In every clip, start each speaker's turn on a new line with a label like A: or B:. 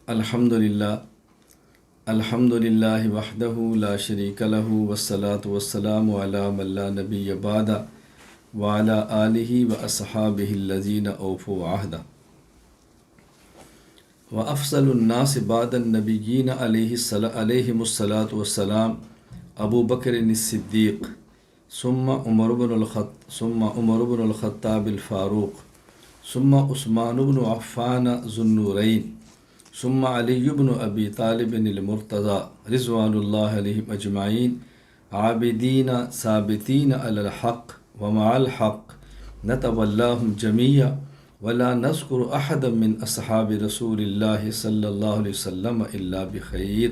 A: الحمد للہ وحدہ لا شریک لہ والصلاة والسلام علی من لا نبی بعد وعلی آلہ واصحابہ الذین اوفوا عہدہ وافضل الناس بعد النبیین علیہم الصلاة والسلام ابو بکر الصدیق ثم عمر بن الخطاب الفاروق ثم عثمان بن عفان ذو النورین ثم علی بن ابی طالب المرتضی رضوان اللہ علیہم اجمعین عابدین ثابتین علی الحق ومع الحق نتولاہم جمیعا ولا نذکر احدا من اصحاب رسول اللہ صلی اللہ علیہ وسلم الا بخیر۔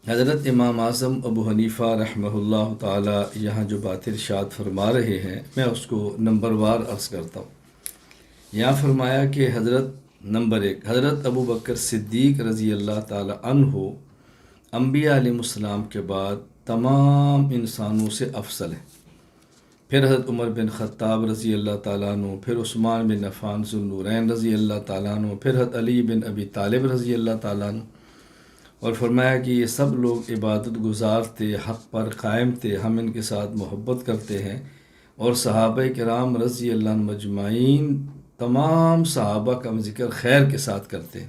A: حضرت امام اعظم ابو حنیفہ رحمہ اللہ تعالی یہاں جو بات ارشاد فرما رہے ہیں، میں اس کو نمبر وار عرض کرتا ہوں۔ یہاں فرمایا کہ نمبر 1 حضرت ابو بکر صدیق رضی اللہ تعالی عنہ انبیاء علیہ السلام کے بعد تمام انسانوں سے افضل ہے۔ پھر حضرت عمر بن خطاب رضی اللہ تعالیٰ عنہ، پھر عثمان بن عفان ذو النورین رضی اللہ تعالیٰ عنہ، پھر حضرت علی بن ابی طالب رضی اللہ تعالیٰ عنہ، اور فرمایا کہ یہ سب لوگ عبادت گزار تھے، حق پر قائم تھے، ہم ان کے ساتھ محبت کرتے ہیں۔ اور صحابہ کرام رضی اللہ عنہ مجمعین، تمام صحابہ کا ذکر خیر کے ساتھ کرتے ہیں۔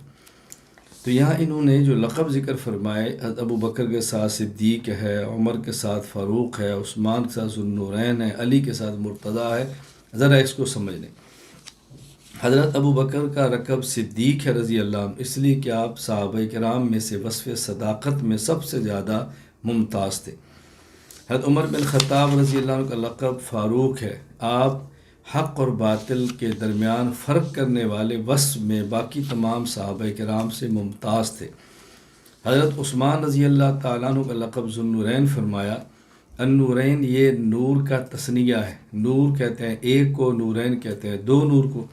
A: تو یہاں انہوں نے جو لقب ذکر فرمائے، حضرت ابو بکر کے ساتھ صدیق ہے، عمر کے ساتھ فاروق ہے، عثمان کے ساتھ ذو النورین ہے، علی کے ساتھ مرتضیٰ ہے، ذرا اس کو سمجھ لیں۔ حضرت ابو بکر کا رقب صدیق ہے رضی اللہ عنہ، اس لیے کہ آپ صحابہ کرام میں سے وصف صداقت میں سب سے زیادہ ممتاز تھے۔ حضرت عمر بن خطاب رضی اللہ عنہ کا لقب فاروق ہے، آپ حق اور باطل کے درمیان فرق کرنے والے وصف میں باقی تمام صحابہ کرام سے ممتاز تھے۔ حضرت عثمان رضی اللہ تعالیٰ عنہ کا لقب ذو النورین فرمایا۔ النورین یہ نور کا تثنیہ ہے، نور کہتے ہیں ایک کو، نورین کہتے ہیں دو نور کو۔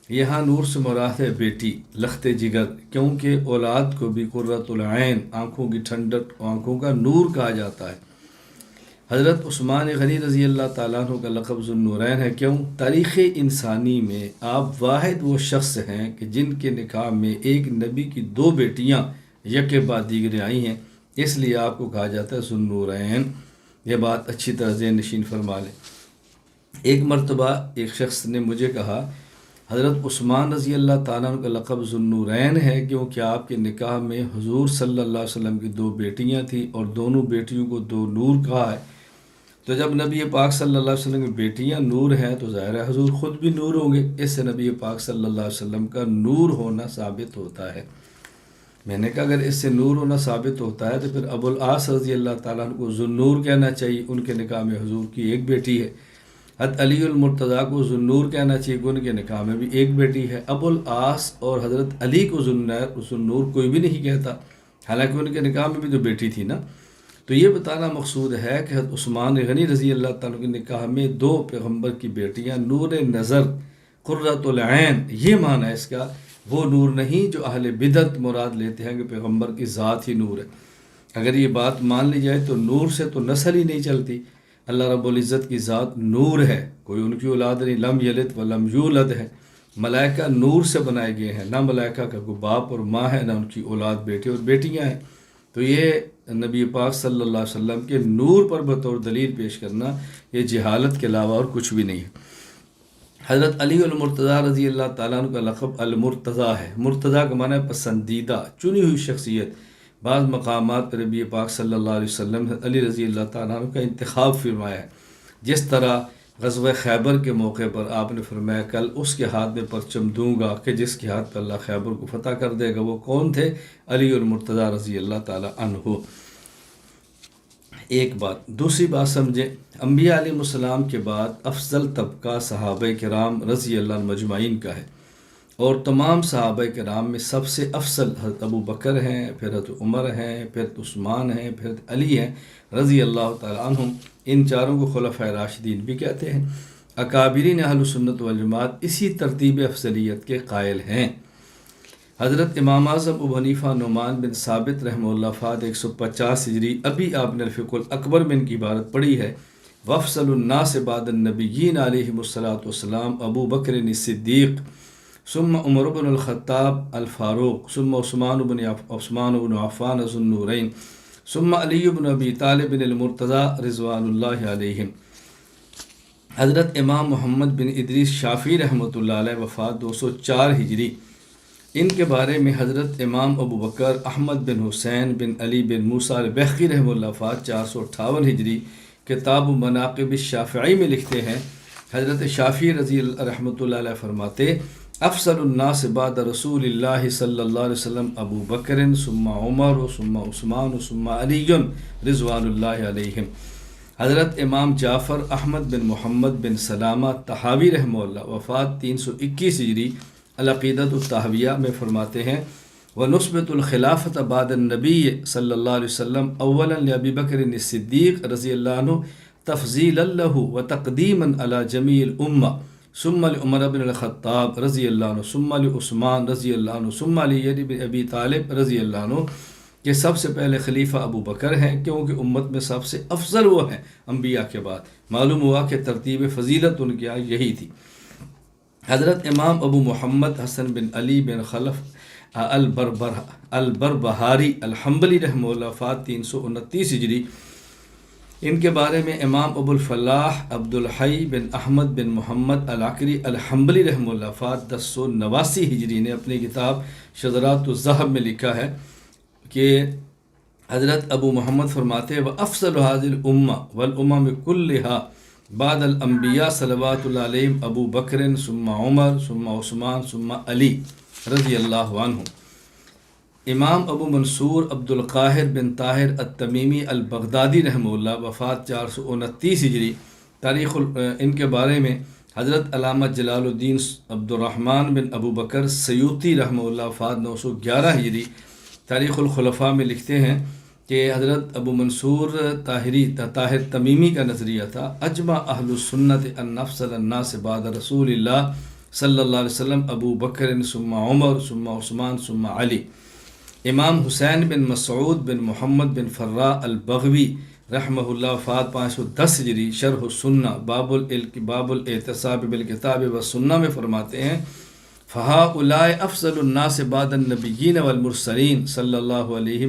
A: یہاں نور سے مراد ہے بیٹی، لخت جگر، کیونکہ اولاد کو بھی قرۃ العین، آنکھوں کی ٹھنڈک، آنکھوں کا نور کہا جاتا ہے۔ حضرت عثمان غنی رضی اللہ تعالیٰ عنہ کا لقب ذو النورین ہے، کیوں؟ تاریخ انسانی میں آپ واحد وہ شخص ہیں کہ جن کے نکاح میں ایک نبی کی 2 بیٹیاں یکے بعد دیگرے آئی ہیں، اس لیے آپ کو کہا جاتا ہے ذو النورین۔ یہ بات اچھی طرح ذہن نشین فرما لیں۔ ایک مرتبہ ایک شخص نے مجھے کہا، حضرت عثمان رضی اللہ تعالیٰ عنہ کا لقب ذو النورین ہے کیونکہ آپ کے نکاح میں حضور صلی اللہ علیہ وسلم کی 2 بیٹیاں تھیں اور دونوں بیٹیوں کو 2 نور کہا ہے۔ تو جب نبی پاک صلی اللہ علیہ وسلم کی بیٹیاں نور ہیں تو ظاہر ہے حضور خود بھی نور ہوں گے، اس سے نبی پاک صلی اللہ علیہ وسلم کا نور ہونا ثابت ہوتا ہے۔ میں نے کہا اگر اس سے نور ہونا ثابت ہوتا ہے تو پھر ابو العاص رضی اللہ تعالیٰ عنہ کو ذو النور کہنا چاہیے، ان کے نکاح میں حضور کی 1 بیٹی ہے۔ حضرت علی المرتضیٰ کو ذو النور کہنا چاہیے کہ ان کے نکاح میں بھی 1 بیٹی ہے۔ ابو العاص اور حضرت علی کو ذو النور کوئی بھی نہیں کہتا، حالانکہ ان کے نکاح میں بھی تو بیٹی تھی نا۔ تو یہ بتانا مقصود ہے کہ حضرت عثمان غنی رضی اللہ تعالیٰ کے نکاح میں 2 پیغمبر کی بیٹیاں، نور نظر، قرۃ العین، یہ معنی ہے اس کا، وہ نور نہیں جو اہل بدعت مراد لیتے ہیں کہ پیغمبر کی ذات ہی نور ہے۔ اگر یہ بات مان لی جائے تو نور سے تو نسل ہی نہیں چلتی۔ اللہ رب العزت کی ذات نور ہے، کوئی ان کی اولاد نہیں، لم یلد ولم یولد ہے۔ ملائکہ نور سے بنائے گئے ہیں، نہ ملائکہ کا کوئی باپ اور ماں ہے، نہ ان کی اولاد بیٹے اور بیٹیاں ہیں۔ تو یہ نبی پاک صلی اللہ علیہ وسلم کے نور پر بطور دلیل پیش کرنا، یہ جہالت کے علاوہ اور کچھ بھی نہیں ہے۔ حضرت علی المرتضیٰ رضی اللہ تعالیٰ عنہ کا لقب المرتضیٰ ہے۔ مرتضیٰ کا معنی ہے پسندیدہ، چنی ہوئی شخصیت۔ بعض مقامات پر نبی پاک صلی اللہ علیہ وسلم نے علی رضی اللہ تعالیٰ عنہ کا انتخاب فرمایا ہے، جس طرح غزوہ خیبر کے موقع پر آپ نے فرمایا کل اس کے ہاتھ میں پرچم دوں گا کہ جس کے ہاتھ پر اللہ خیبر کو فتح کر دے گا۔ وہ کون تھے؟ علی المرتضیٰ رضی اللہ تعالیٰ عنہ۔ ایک بات، دوسری بات سمجھیں، انبیاء علیہ السلام کے بعد افضل طبقہ صحابہ کرام رضی اللہ عنہ مجمعین کا ہے، اور تمام صحابہ کرام میں سب سے افضل حضرت ابو بکر ہیں، پھر حضرت عمر ہیں، پھر عثمان ہیں، پھر علی ہیں رضی اللہ تعالیٰ عنہم۔ ان چاروں کو خلفائے راشدین بھی کہتے ہیں۔ اکابرین اہل سنت والجماعت اسی ترتیب افضلیت کے قائل ہیں۔ حضرت امام اعظم ابو حنیفہ نعمان بن ثابت رحمہ اللہ فات 150 ہجری، ابھی آپ نے الفقہ الاکبر میں ان کی عبارت پڑھی ہے، وافضل الناس بعد النبیین علیہم الصلاۃ والسلام ابو بکر صدیق ثم عمر بن الخطاب الفاروق ثم عثمان بن عفان ذو النورین ثم علی بن ابی طالب المرتضی رضوان اللہ علیہم۔ حضرت امام محمد بن ادریس شافعی رحمۃ اللہ علیہ وفات 204 ہجری، ان کے بارے میں حضرت امام ابو بکر احمد بن حسین بن علی بن موسیٰ البیخی رحمہ اللہ وفات 458 ہجری کتاب مناقب الشافعی میں لکھتے ہیں، حضرت شافعی رضی اللہ رحمۃ اللہ علیہ فرماتے افضل الناس بعد رسول اللہ صلی اللہ علیہ وسلم ابو بکر ثم عمر ثم عثمان ثم علی رضوان اللہ علیہم۔ حضرت امام جعفر احمد بن محمد بن سلامہ طحاوی رحمہ اللہ وفات 321 ہجری العقیدۃ الطحاویہ میں فرماتے ہیں وَنُثْبِتُ الْخِلَافَةَ بَعْدَ النَّبِيِّ صلی اللہ علیہ وسلم اولا لأبی بکر الصدیق رضی اللہ عنہ تفضیلا لہ وتقدیما علی جمیع الامہ ثم لعمر بن الخطاب رضی اللہ عنہ ثم لعثمان رضی اللہ عنہ ثم علی بن ابی طالب رضی اللہ عنہ کہ سب سے پہلے خلیفہ ابو بکر ہیں کیونکہ امت میں سب سے افضل وہ ہیں انبیاء کے بعد۔ معلوم ہوا کہ ترتیب فضیلت ان کی یہی تھی۔ حضرت امام ابو محمد حسن بن علی بن خلف البربہاری الحنبلی رحمہ اللہ وفات 329 ہجری، ان کے بارے میں امام ابو الفلاح عبد الحی بن احمد بن محمد العقری الحنبلی رحمہ اللہ وفات 1089 ہجری نے اپنی کتاب شذرات الذہب میں لکھا ہے کہ حضرت ابو محمد فرماتے ہیں وَأَفْضَلُ هَذِهِ الْأُمَّةِ وَالْأُمَمِ كُلِّهَا بعد الانبیاء صلوات اللہ علیہم ابو بکر ثم عمر ثم عثمان ثم علی رضی اللہ عنہ۔ امام ابو منصور عبد القاہر بن طاہر التمیمی البغدادی رحمہ اللہ وفات 429 ہجری، تاریخ ان کے بارے میں حضرت علامہ جلال الدین عبد الرحمن بن ابو بکر سیوطی رحمہ اللہ وفات 911 ہجری، تاریخ الخلفاء میں لکھتے ہیں کہ حضرت ابو منصور طاہر تمیمی کا نظریہ تھا اجمع اہل السنت ان افضل الناس بعد رسول اللہ صلی اللہ علیہ وسلم ابو بکر ثم عمر ثم عثمان ثم علی۔ امام حسین بن مسعود بن محمد بن فرا البغوی رحمہ اللہ وفات 510 ہجری، شرح السنہ باب الاعتصاب بالکتاب والسنہ میں فرماتے ہیں فہؤلاء افضل الناس بعد النبیین والمرسلین صلی اللہ علیہ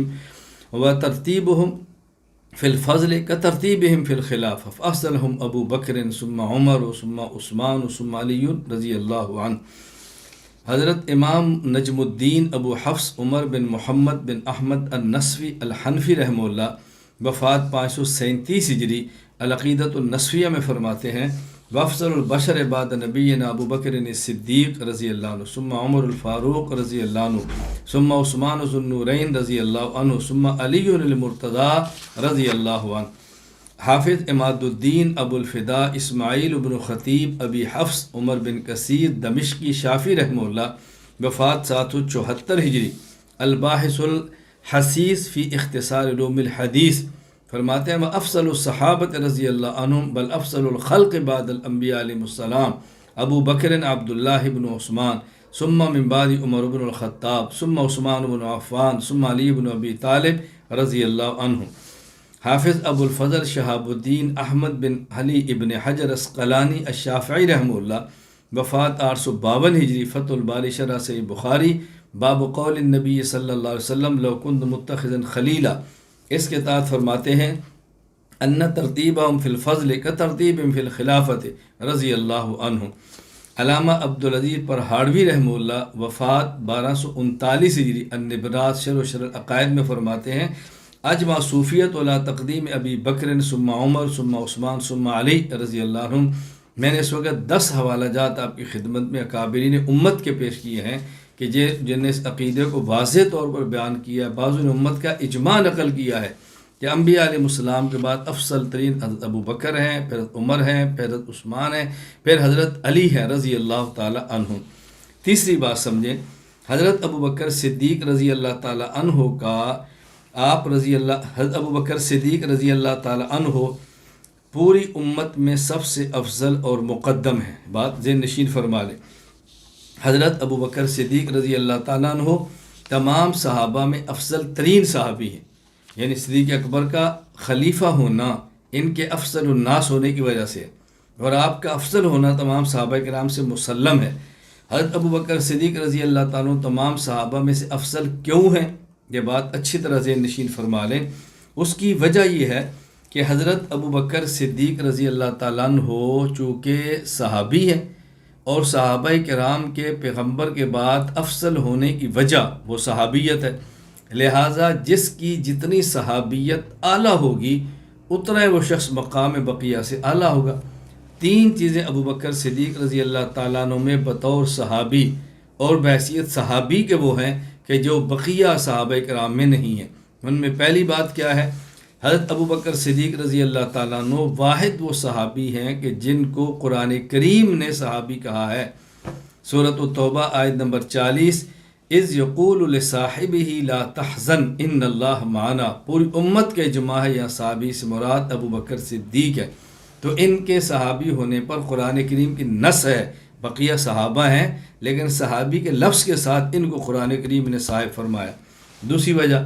A: وترتیبهم فی الفضل کترتیبهم فی الخلافہ فافضلهم ابو بکر ثم عمر ثم عثمان ثم علی رضی اللہ عنہ۔ حضرت امام نجم الدین ابو حفص عمر بن محمد بن احمد النسوی الحنفی رحمہ اللہ وفات 537 ہجری العقیدۃ النسویہ میں فرماتے ہیں وافضل البشر بعد نبینا ابو بکر الصدیق رضی اللہ عنہ ثم عمر الفاروق رضی اللہ عنہ ثم عثمان ذو النورین رضی اللہ عنہ ثم علی المرتضی رضی اللہ عنہ۔ حافظ عماد الدین ابو الفدا اسماعیل بن خطیب ابی حفص عمر بن کثیر دمشقی شافعی رحمہ اللہ وفات 774 ہجری، الباحث الحسیس فی اختصار علوم الحدیث فرماتے ہیں افضل الصحابۃ رضی اللہ عنہم بل افضل الخلق بعد الانبیاء علیہم السلام ابو بکر عبداللہ بن عثمان ثم من بعد عمر بن الخطاب ثم عثمان بن عفان ثم علی بن ابی طالب رضی اللہ عنہ۔ حافظ ابو الفضل شہاب الدین احمد بن علی ابن حجر اسقلانی الشافعی رحمہ اللہ وفات 852 ہجری، فتح الباری شرح صحیح بخاری باب قول النبی صلی اللہ علیہ وسلم لو کنت متخذا خلیلا، اس کے تحت فرماتے ہیں ان ترتیبہم فی الفضل کترتیبہم فی الخلافۃ رضی اللہ عنہ۔ علامہ عبدالعزیز پرہاڑوی رحمہ اللہ وفات 1239 ہجری النبرات شرح العقائد میں فرماتے ہیں اجمع صوفیت علی تقدیم ابی بکر ثم عمر ثم عثمان ثم علی رضی اللہ عنہ۔ میں نے اس وقت 10 حوالہ جات آپ کی خدمت میں اکابرین امت کے پیش کیے ہیں کہ جن نے اس عقیدے کو واضح طور پر بیان کیا ہے۔ بعض نے امت کا اجماع نقل کیا ہے کہ انبیاء علیہ السلام کے بعد افضل ترین حضرت ابو بکر ہیں، پھر حضرت عمر ہیں، پھر حضرت عثمان ہیں، پھر حضرت علی ہیں رضی اللہ تعالی عنہ۔ تیسری بات سمجھیں، حضرت ابو بکر صدیق رضی اللہ تعالی عنہ کا حضرت ابو بکر صدیق رضی اللہ تعالی عنہ پوری امت میں سب سے افضل اور مقدم ہے۔ بات ذہن نشین فرما لیں، حضرت ابو بکر صدیق رضی اللہ تعالیٰ عنہ تمام صحابہ میں افضل ترین صحابی ہیں، یعنی صدیق اکبر کا خلیفہ ہونا ان کے افضل الناس ہونے کی وجہ سے، اور آپ کا افضل ہونا تمام صحابہ کرام سے مسلم ہے۔ حضرت ابو بکر صدیق رضی اللہ تعالیٰ عنہ تمام صحابہ میں سے افضل کیوں ہیں؟ یہ بات اچھی طرح ذہن نشین فرما لیں۔ اس کی وجہ یہ ہے کہ حضرت ابو بکر صدیق رضی اللہ تعالیٰ عنہ چونکہ صحابی ہیں، اور صحابہ کرام کے پیغمبر کے بعد افضل ہونے کی وجہ وہ صحابیت ہے، لہٰذا جس کی جتنی صحابیت اعلیٰ ہوگی اتنا وہ شخص مقام بقیہ سے اعلیٰ ہوگا۔ تین چیزیں ابو بکر صدیق رضی اللہ تعالیٰ عنہ میں بطور صحابی اور بحیثیت صحابی کے وہ ہیں کہ جو بقیہ صحابہ کرام میں نہیں ہیں۔ ان میں پہلی بات کیا ہے؟ حضرت ابو بکر صدیق رضی اللہ تعالیٰ عنہ واحد وہ صحابی ہیں کہ جن کو قرآن کریم نے صحابی کہا ہے۔ سورۃ التوبہ آیت نمبر 40، اذ یقول لصاحبہ لا تحزن ان اللہ معنا، پوری امت کے اجماع ہے، یا صحابی سے مراد ابو بکر صدیق ہے۔ تو ان کے صحابی ہونے پر قرآن کریم کی نص ہے، بقیہ صحابہ ہیں لیکن صحابی کے لفظ کے ساتھ ان کو قرآن کریم نے صاحب فرمایا۔ دوسری وجہ،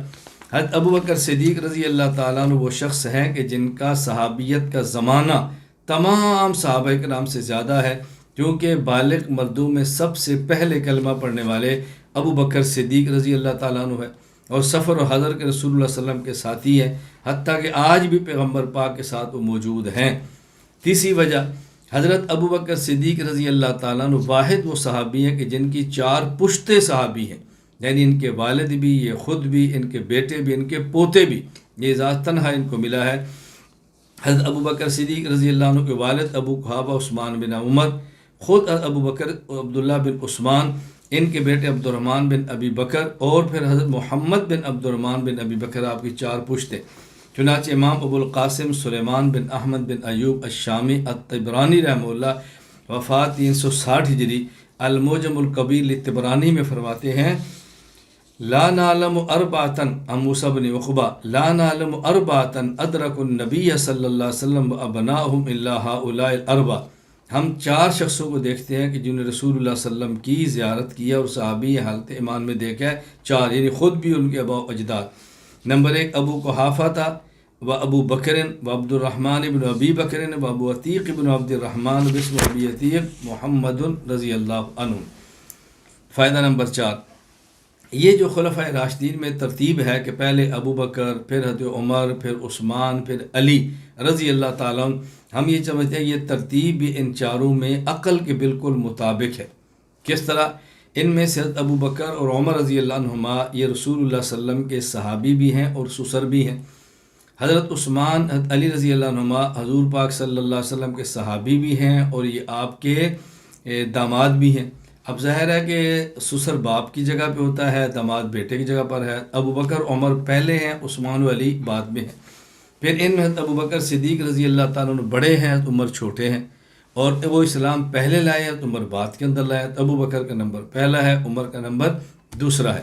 A: حضرت ابو بکر صدیق رضی اللہ تعالیٰ عنہ وہ شخص ہیں کہ جن کا صحابیت کا زمانہ تمام صحابہ کرام سے زیادہ ہے، کیونکہ بالغ مردوں میں سب سے پہلے کلمہ پڑھنے والے ابو بکر صدیق رضی اللہ تعالیٰ عنہ ہے، اور سفر و حضر کے رسول اللہ صلی اللہ علیہ وسلم کے ساتھی ہیں، حتیٰ کہ آج بھی پیغمبر پاک کے ساتھ وہ موجود ہیں۔ تیسری وجہ، حضرت ابو بکر صدیق رضی اللہ تعالیٰ عنہ واحد وہ صحابی ہیں کہ جن کی 4 پشتے صحابی ہیں، یعنی ان کے والد بھی، یہ خود بھی، ان کے بیٹے بھی، ان کے پوتے بھی، یہ اعزاز تنہا ان کو ملا ہے۔ حضرت ابو بکر صدیق رضی اللہ عنہ کے والد ابو قحافہ عثمان بن عمر، خود ابو بکر عبداللہ بن عثمان، ان کے بیٹے عبد الرحمن بن ابی بکر، اور پھر حضرت محمد بن عبد الرحمن بن ابی بکر، آپ کی 4 پشتے۔ چنانچہ امام ابو القاسم سلیمان بن احمد بن ایوب الشامی الطبرانی رحمہ اللہ وفات 360 ہجری المعجم الکبیر للطبرانی میں فرماتے ہیں، لا نعلم اربعتن موسیٰ بن عقبہ لا نعلم اربعتن ادرک النبی صلی اللہ علیہ وسلم وابناؤہم الا ہؤلاء الاربع، ہم 4 شخصوں کو دیکھتے ہیں کہ جنہوں نے رسول اللہ صلی اللہ علیہ وسلم کی زیارت کیا اور صحابی حالت ایمان میں دیکھا ہے، 4، یعنی خود بھی ان کے آباء و اجداد۔ نمبر 1 ابو قحافہ تھا، و ابو بکر و عبد الرحمن بن ابی بکر و ابو عتیق بن عبد الرحمن بسم ابی عتیق محمد رضی اللہ عنہ۔ فائدہ نمبر 4، یہ جو خلفۂ راشدین میں ترتیب ہے کہ پہلے ابو بکر، پھر حضرت عمر، پھر عثمان، پھر علی رضی اللہ تعالیٰ عنہ، ہم یہ سمجھتے ہیں یہ ترتیب بھی ان 4 میں عقل کے بالکل مطابق ہے۔ کس طرح؟ ان میں سے حضرت ابو بکر اور عمر رضی اللہ عنہما یہ رسول اللہ صلی اللہ علیہ وسلم کے صحابی بھی ہیں اور سسر بھی ہیں۔ حضرت عثمان، حضرت علی رضی اللہ عنہما حضور پاک صلی اللہ علیہ وسلم کے صحابی بھی ہیں اور یہ آپ کے داماد بھی ہیں۔ اب ظاہر ہے کہ سسر باپ کی جگہ پہ ہوتا ہے، داماد بیٹے کی جگہ پر ہے۔ ابو بکر عمر پہلے ہیں، عثمان و علی بعد میں ہیں۔ پھر ان میں حضرت ابو بکر صدیق رضی اللہ تعالیٰ عنہ بڑے ہیں، حضرت عمر چھوٹے ہیں، اور وہ اسلام پہلے لائے ہیں تو عمر بعد کے اندر لائے۔ ابو بکر کا نمبر پہلا ہے، عمر کا نمبر دوسرا ہے۔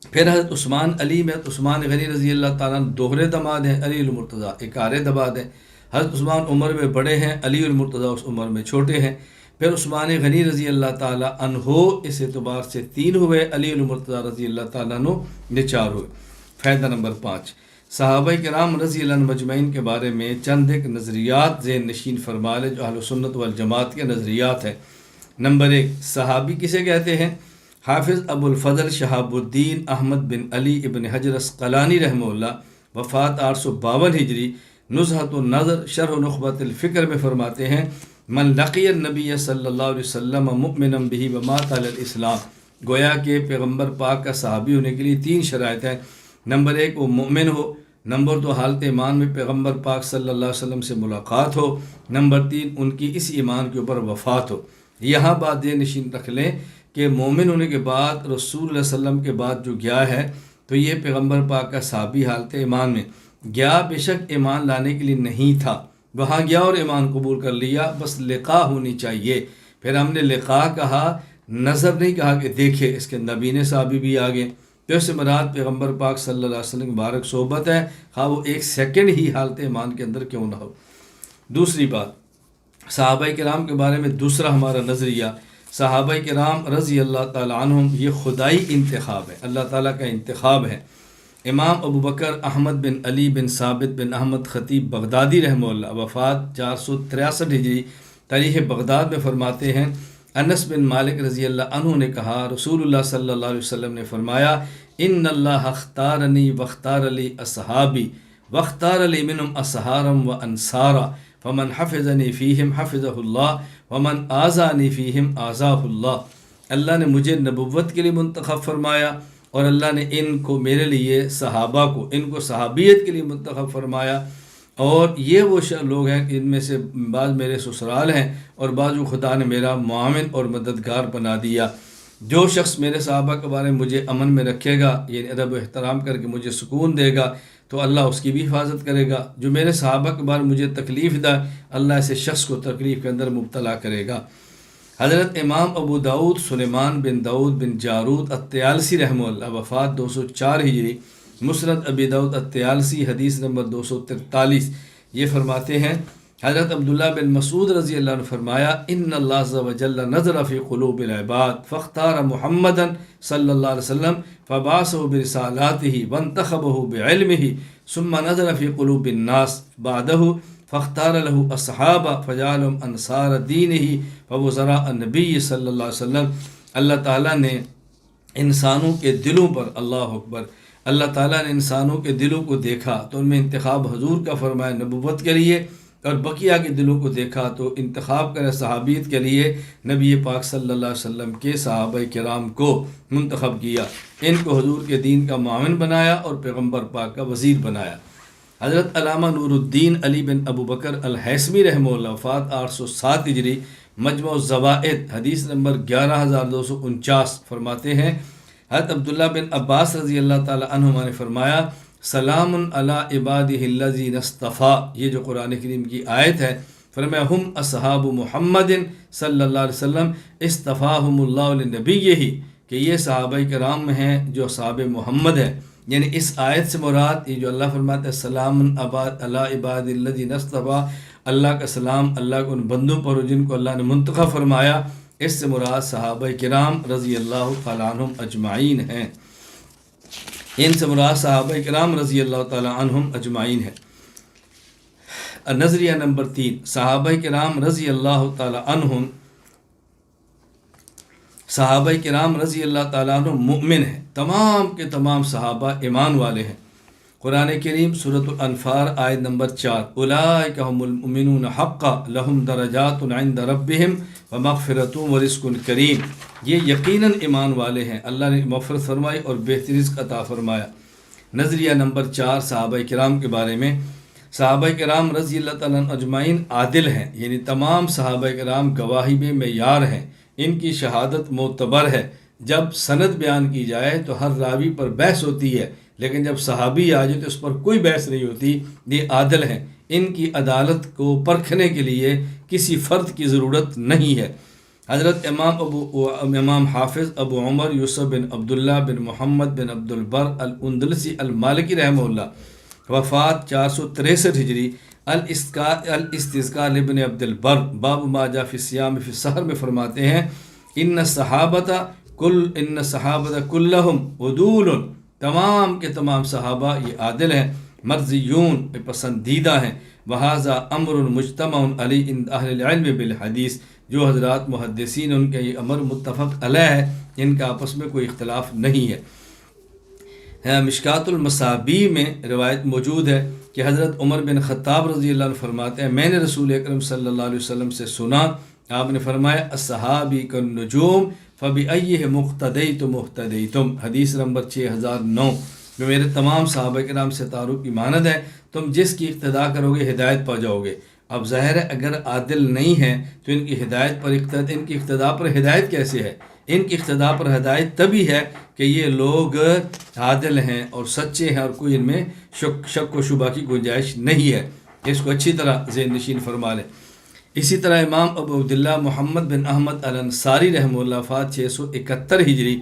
A: پھر حضرت عثمان علی میں حضرت عثمان غنی رضی اللہ تعالیٰ عنہ دوہرے داماد ہیں، علی المرتضیٰ اکارے داماد ہیں۔ حضرت عثمان عمر میں بڑے ہیں، علی المرتضیٰ اس عمر میں چھوٹے ہیں۔ پھر عثمان غنی رضی اللہ تعالیٰ عنہ اس اعتبار سے 3 ہوئے، علی المرتضیٰ رضی اللہ تعالیٰ عنہ یہ 4 ہوئے۔ فائدہ نمبر 5، صحابہ کرام رضی اللہ عنہ مجمعین کے بارے میں چند ایک نظریات ذہن نشین فرما لے جو اہل سنت والجماعت کے نظریات ہیں۔ نمبر 1، صحابی کسے کہتے ہیں؟ حافظ ابو الفضل شہاب الدین احمد بن علی ابن حجر اسقلانی رحمہ اللہ وفات 852 ہجری نزہۃ النظر شرح نخبۃ الفکر میں فرماتے ہیں، من لقی النبی صلی اللہ علیہ وسلم مؤمنا بہ ومات علی الاسلام، گویا کہ پیغمبر پاک کا صحابی ہونے کے لیے 3 شرائط ہیں۔ نمبر 1 وہ مومن ہو، نمبر 2 حالت ایمان میں پیغمبر پاک صلی اللہ علیہ وسلم سے ملاقات ہو، نمبر 3 ان کی اس ایمان کے اوپر وفات ہو۔ یہاں بات یہ نشین رکھ لیں کہ مومن ہونے کے بعد رسول اللہ صلی اللہ علیہ وسلم کے بعد جو گیا ہے تو یہ پیغمبر پاک کا صحابی حالت ایمان میں گیا، بے شک ایمان لانے کے لیے نہیں تھا، وہاں گیا اور ایمان قبول کر لیا، بس لقاء ہونی چاہیے۔ پھر ہم نے لقاء کہا، نظر نہیں کہا کہ دیکھے، اس کے نبینے صحابی بھی آگے، تو اس سے مراد پیغمبر پاک صلی اللہ علیہ وسلم کی مبارک صحبت ہے، خواہ وہ 1 سیکنڈ ہی حالت ایمان کے اندر کیوں نہ ہو۔ دوسری بات، صحابہ کرام کے بارے میں دوسرا ہمارا نظریہ، صحابہ کرام رضی اللہ تعالیٰ عنہم یہ خدائی انتخاب ہے، اللہ تعالیٰ کا انتخاب ہے۔ امام ابو بکر احمد بن علی بن ثابت بن احمد خطیب بغدادی رحمہ اللہ وفات 463 ہجری تاریخ بغداد میں فرماتے ہیں، انس بن مالک رضی اللہ عنہ نے کہا رسول اللہ صلی اللہ علیہ وسلم نے فرمایا ان اللہ اختارنی واختار لی اصحابی واختار لی منہم اسحارم و انصارا فمن حفظنی فیہم حفظہ اللہ ومن آذانی فیہم آذاہ اللہ۔ اللہ نے مجھے نبوت کے لیے منتخب فرمایا اور اللہ نے ان کو میرے لیے صحابہ کو ان کو صحابیت کے لیے منتخب فرمایا، اور یہ وہ لوگ ہیں کہ ان میں سے بعض میرے سسرال ہیں اور بعض خدا نے میرا معاون اور مددگار بنا دیا۔ جو شخص میرے صحابہ کے بارے میں مجھے امن میں رکھے گا، یعنی ادب و احترام کر کے مجھے سکون دے گا، تو اللہ اس کی بھی حفاظت کرے گا۔ جو میرے صحابہ کے بارے میں مجھے تکلیف دے، اللہ ایسے شخص کو تکلیف کے اندر مبتلا کرے گا۔ حضرت امام ابو داؤد سلیمان بن داؤد بن جارود الطیالسی رحمہ اللہ، وفات 204 ہجری، مسند ابی داؤد الطیالسی، حدیث نمبر 243، یہ فرماتے ہیں حضرت عبداللہ بن مسعود رضی اللہ عنہ فرمایا ان اللہ عز و جل نظر فی قلوب العباد فاختار محمدا صلی اللہ علیہ وسلم فبعثه برسالاته وانتخبه بعلمه ثم نظر فی قلوب الناس بعده فاختار له اصحاب فجعلهم انصار دینه فوزراء النبی صلی اللہ علیہ وسلم۔ اللہ تعالیٰ نے انسانوں کے دلوں پر، اللہ اکبر، اللہ تعالیٰ نے انسانوں کے دلوں کو دیکھا تو ان میں انتخاب حضور کا فرمایا نبوت کے لیے، اور بقیہ کے دلوں کو دیکھا تو انتخاب کرے صحابیت کے لیے نبی پاک صلی اللہ علیہ وسلم کے صحابہ کرام کو منتخب کیا، ان کو حضور کے دین کا معاون بنایا اور پیغمبر پاک کا وزیر بنایا۔ حضرت علامہ نور الدین علی بن ابو بکر الحیثمی رحمہ اللہ، وفات 807 ہجری، مجموع الزوائد، حدیث نمبر 11249، فرماتے ہیں حضرت عبداللہ بن عباس رضی اللہ تعالی عنہما نے فرمایا سلام علی عبادہ الذین اصطفیٰ، یہ جو قرآن کریم کی آیت ہے، فرمایا ہم اصحاب محمد صلی اللہ علیہ وسلم اصطفاہم اللہ لنبیہ، کہ یہ صحابہ کرام ہیں جو اصحاب محمد ہیں۔ یعنی اس آیت سے مراد یہ جو اللہ فرماتا ہے سلام علی عبادہ الذین اصطفیٰ، اللہ کا سلام اللہ کے ان بندوں پر جن کو اللہ نے منتخب فرمایا، اس سے مراد صحابہ کرام رضی اللہ تعالیٰ عنہم اجمعین ہیں، ان سے مراد صحابہ کرام رضی اللہ تعالیٰ عنہم اجمعین ہے۔ نظریہ نمبر 3، صحابہ کرام رضی اللہ تعالیٰ عنہم، صحابہ کرام رضی اللہ تعالیٰ عنہم مؤمن ہیں، تمام کے تمام صحابہ ایمان والے ہیں۔ قرآن کریم سورۃ الانفال آیت نمبر 4، اولئک هم المؤمنون حقا لهم درجات عند ربهم ومغفرۃ ورزق کریم، یہ یقیناً ایمان والے ہیں، اللہ نے مغفرت فرمائی اور بہتر رزق عطا فرمایا۔ نظریہ نمبر 4 صحابہ کرام کے بارے میں، صحابہ کرام رضی اللہ تعالیٰ عنہ اجمعین عادل ہیں، یعنی تمام صحابہ کرام گواہی میں معیار ہیں، ان کی شہادت معتبر ہے۔ جب سند بیان کی جائے تو ہر راوی پر بحث ہوتی ہے، لیکن جب صحابی آ جائے تو اس پر کوئی بحث نہیں ہوتی، یہ عادل ہیں، ان کی عدالت کو پرکھنے کے لیے کسی فرد کی ضرورت نہیں ہے۔ حضرت امام حافظ ابو عمر یوسف بن عبداللہ بن محمد بن عبد البر الاندلسی المالکی رحمہ اللہ، وفات 463 ہجری، الاستذکار لابن عبد البر، باب ما جاء فی الصیام فی السحر میں فرماتے ہیں ان صحابۃ کلہم عدول، تمام کے تمام صحابہ یہ عادل ہیں، مرضیون پسندیدہ ہیں، وہذا امر مجتمع علی عند اہل العلم بالحدیث، جو حضرات محدثین ان کا یہ امر متفق علیہ ہے، ان کا آپس میں کوئی اختلاف نہیں ہے۔ مشکات المصابیح میں روایت موجود ہے کہ حضرت عمر بن خطاب رضی اللہ عنہ فرماتے ہیں میں نے رسول اکرم صلی اللہ علیہ وسلم سے سنا، آپ نے فرمایا الصحابی کالنجوم فبأیہم اقتدیتم اہتدیتم، حدیث نمبر 6009، جو میرے تمام صحابہ کرام سے تعارف کی مانند ہے، تم جس کی اقتداء کرو گے ہدایت پا جاؤ گے۔ اب ظاہر ہے اگر عادل نہیں ہیں تو ان کی ہدایت پر ان کی اقتداء پر ہدایت کیسے ہے؟ ان کی اقتداء پر ہدایت تبھی ہے کہ یہ لوگ عادل ہیں اور سچے ہیں اور کوئی ان میں شک و شبہ کی گنجائش نہیں ہے، اس کو اچھی طرح ذہن نشین فرما لیں۔ اسی طرح امام ابو عبداللہ محمد بن احمد الانصاری رحمہ اللہ، وفات 671 ہجری،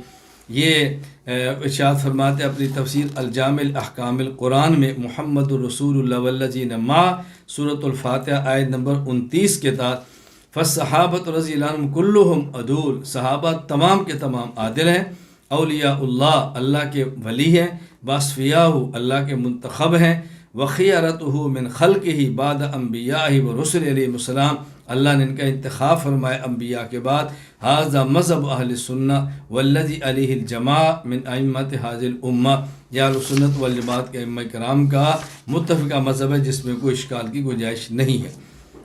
A: یہ ارشاد فرماتے اپنی تفسیر الجامع الاحکام القرآن میں محمد الرسول اللہ والذین معہ سورۃ الفاتحہ آیت نمبر 29 کے تحت فالصحابۃ رضی اللہ عنہم کلہم عدول، صحابہ تمام کے تمام عادل ہیں، اولیاء اللہ اللہ کے ولی ہیں، واصفیاء اللہ کے منتخب ہیں، وخیرتہ من خلقہ بعد انبیاءہ و رسل علیہ السلام، اللہ نے ان کا انتخاب فرمایا انبیاء کے بعد۔ ھذا مذہب اہل سنہ والذی علیہ الجماع من ائمۃ ھذہ الامہ، یہ اہل سنت والجماعت کے ائمہ کرام کا متفقہ مذہب ہے جس میں کوئی اشکال کی گنجائش نہیں ہے۔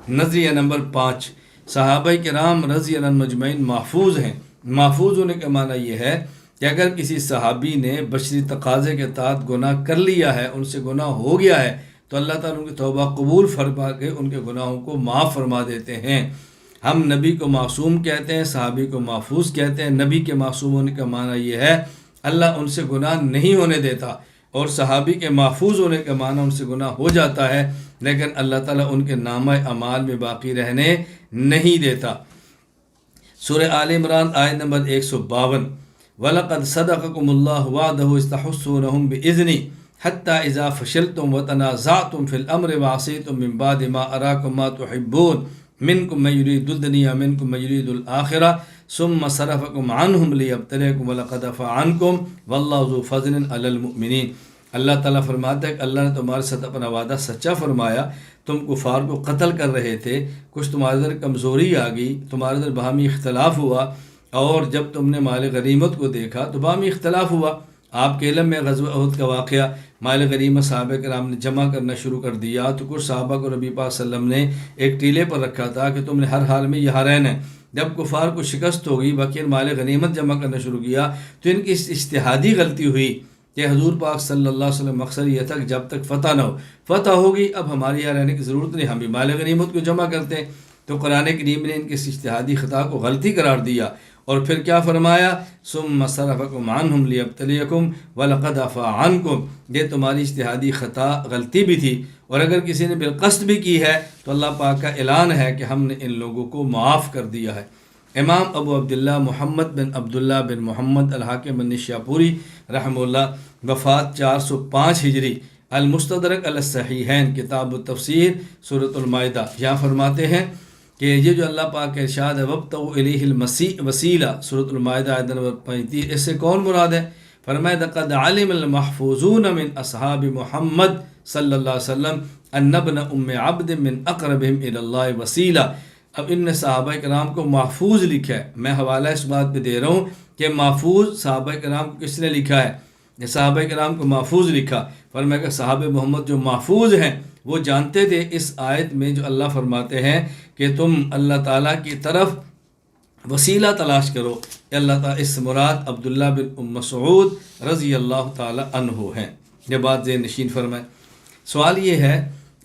A: نظریہ نمبر 5، صحابہ کرام رضی اللہ عنہم مجمعین محفوظ ہیں۔ محفوظ ہونے کا معنی یہ ہے کہ اگر کسی صحابی نے بشری تقاضے کے تحت گناہ کر لیا ہے، ان سے گناہ ہو گیا ہے، تو اللہ تعالیٰ ان کی توبہ قبول فرما کے ان کے گناہوں کو معاف فرما دیتے ہیں۔ ہم نبی کو معصوم کہتے ہیں، صحابی کو محفوظ کہتے ہیں۔ نبی کے معصوم ہونے کا معنی یہ ہے اللہ ان سے گناہ نہیں ہونے دیتا، اور صحابی کے محفوظ ہونے کا معنی ان سے گناہ ہو جاتا ہے لیکن اللہ تعالیٰ ان کے نامہ اعمال میں باقی رہنے نہیں دیتا۔ سورہ آل عمران آیت نمبر 152، وَلَقَدْ صَدَقَكُمُ اللَّهُ وَعْدَهُ إِذْ تَحُسُّونَهُم بِإِذْنِهِ حَتَّى إِذَا فَشِلْتُمْ وَتَنَازَعْتُمْ فِي الْأَمْرِ وَعَصَيْتُم مِّن بَعْدِ مَا أَرَاكُم مَّا تُحِبُّونَ مِنكُم مَّن يُرِيدُ الدُّنْيَا وَمِنكُم مَّن يُرِيدُ الْآخِرَةَ ثُمَّ صَرَفَكُمْ عَنْهُمْ لِيَبْتَلِيَكُمْ وَلَقَدْ عَفَا عَنكُمْ وَاللَّهُ ذُو فَضْلٍ عَلَى الْمُؤْمِنِينَ۔ اللہ تعالیٰ فرماتا ہے کہ اللہ نے تمہارے ساتھ اپنا وعدہ سچا فرمایا، تم کفار کو قتل کر رہے تھے، کچھ تمہارے اندر کمزوری آ گئی، تمہارے اندر باہمی اختلاف ہوا، اور جب تم نے مال غنیمت کو دیکھا تو باہمی اختلاف ہوا۔ آپ کے علم میں غزوہ احد کا واقعہ، مال غنیمت صحابہ کرام نے جمع کرنا شروع کر دیا تو کچھ صحابہ کو نبی پاک صلی اللہ علیہ وسلم نے ایک ٹیلے پر رکھا تھا کہ تم نے ہر حال میں یہاں رہنا ہے۔ جب کفار کو شکست ہوگی، باقی مال غنیمت جمع کرنا شروع کیا تو ان کی اجتہادی غلطی ہوئی کہ حضور پاک صلی اللہ علیہ وسلم مقصد یہ تھا کہ جب تک فتح نہ ہو، فتح ہوگی اب ہمارے یہاں رہنے کی ضرورت نہیں، ہم بھی مال غنیمت کو جمع کرتے ہیں۔ تو قرآن کریم نے ان کے اجتہادی خطا کو غلطی قرار دیا اور پھر کیا فرمایا، ثم صرفکم عنہم لیبتلیکم ولقد عفا عنکم، یہ تمہاری اجتہادی خطا غلطی بھی تھی، اور اگر کسی نے بالقصد بھی کی ہے تو اللہ پاک کا اعلان ہے کہ ہم نے ان لوگوں کو معاف کر دیا ہے۔ امام ابو عبداللہ محمد بن عبداللہ بن محمد الحاکم النشاپوری رحمہ اللہ، وفات 405 ہجری، المستدرک علی الصحیحین کتاب التفسیر سورۃ المائدہ، یہاں فرماتے ہیں کہ یہ جو اللہ پاک کا ارشاد ہے وَابْتَغُوا إِلَيْهِ الْوَسِيلَہ، سورۃ المائدہ آیت نمبر 35، اس سے کون مراد ہے؟ فرمایا لَقَدْ عَلِمَ الْمَحْفُوظُونَ مِنْ أَصْحَابِ محمد صلی اللہ علیہ وسلم أَنَّ ابْنَ أُمِّ عَبْدٍ مِنْ أَقْرَبِهِمْ إِلَى اللَّهِ وَسِيلَةً۔ اب ان نے صحابہ کرام کو محفوظ لکھا ہے، میں حوالہ اس بات پہ دے رہا ہوں کہ محفوظ صحابہ کرام کو کس نے لکھا ہے؟ صحابہ کرام کو محفوظ لکھا۔ فرمایا کہ صحابہ محمد جو محفوظ ہیں وہ جانتے تھے اس آیت میں جو اللہ فرماتے ہیں کہ تم اللہ تعالیٰ کی طرف وسیلہ تلاش کرو، اللہ تعالیٰ اس مراد عبداللہ بن ام مسعود رضی اللہ تعالیٰ عنہ ہیں۔ یہ بات ذہن نشین فرمائے۔ سوال یہ ہے،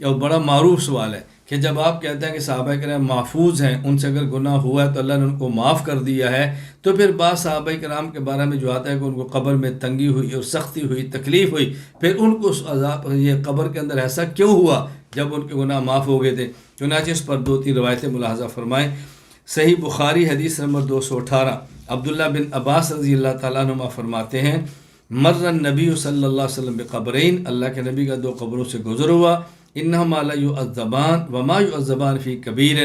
A: اور بڑا معروف سوال ہے، کہ جب آپ کہتے ہیں کہ صحابہ کرام محفوظ ہیں، ان سے اگر گناہ ہوا ہے تو اللہ نے ان کو معاف کر دیا ہے، تو پھر بعض صحابہ کرام کے بارے میں جو آتا ہے کہ ان کو قبر میں تنگی ہوئی اور سختی ہوئی، تکلیف ہوئی، پھر ان کو اس عذاب یہ قبر کے اندر ایسا کیوں ہوا جب ان کے گناہ معاف ہو گئے تھے؟ چنانچہ اس پر 2-3 روایتیں ملاحظہ فرمائیں۔ صحیح بخاری حدیث نمبر 218، عبداللہ بن عباس رضی اللہ تعالیٰ عنہ فرماتے ہیں مر النبی صلی اللہ علیہ وسلم بقبرین، اللہ کے نبی کا 2 قبروں سے گزر ہوا، انہما لا یعذبان وما یعذبان فی کبیر،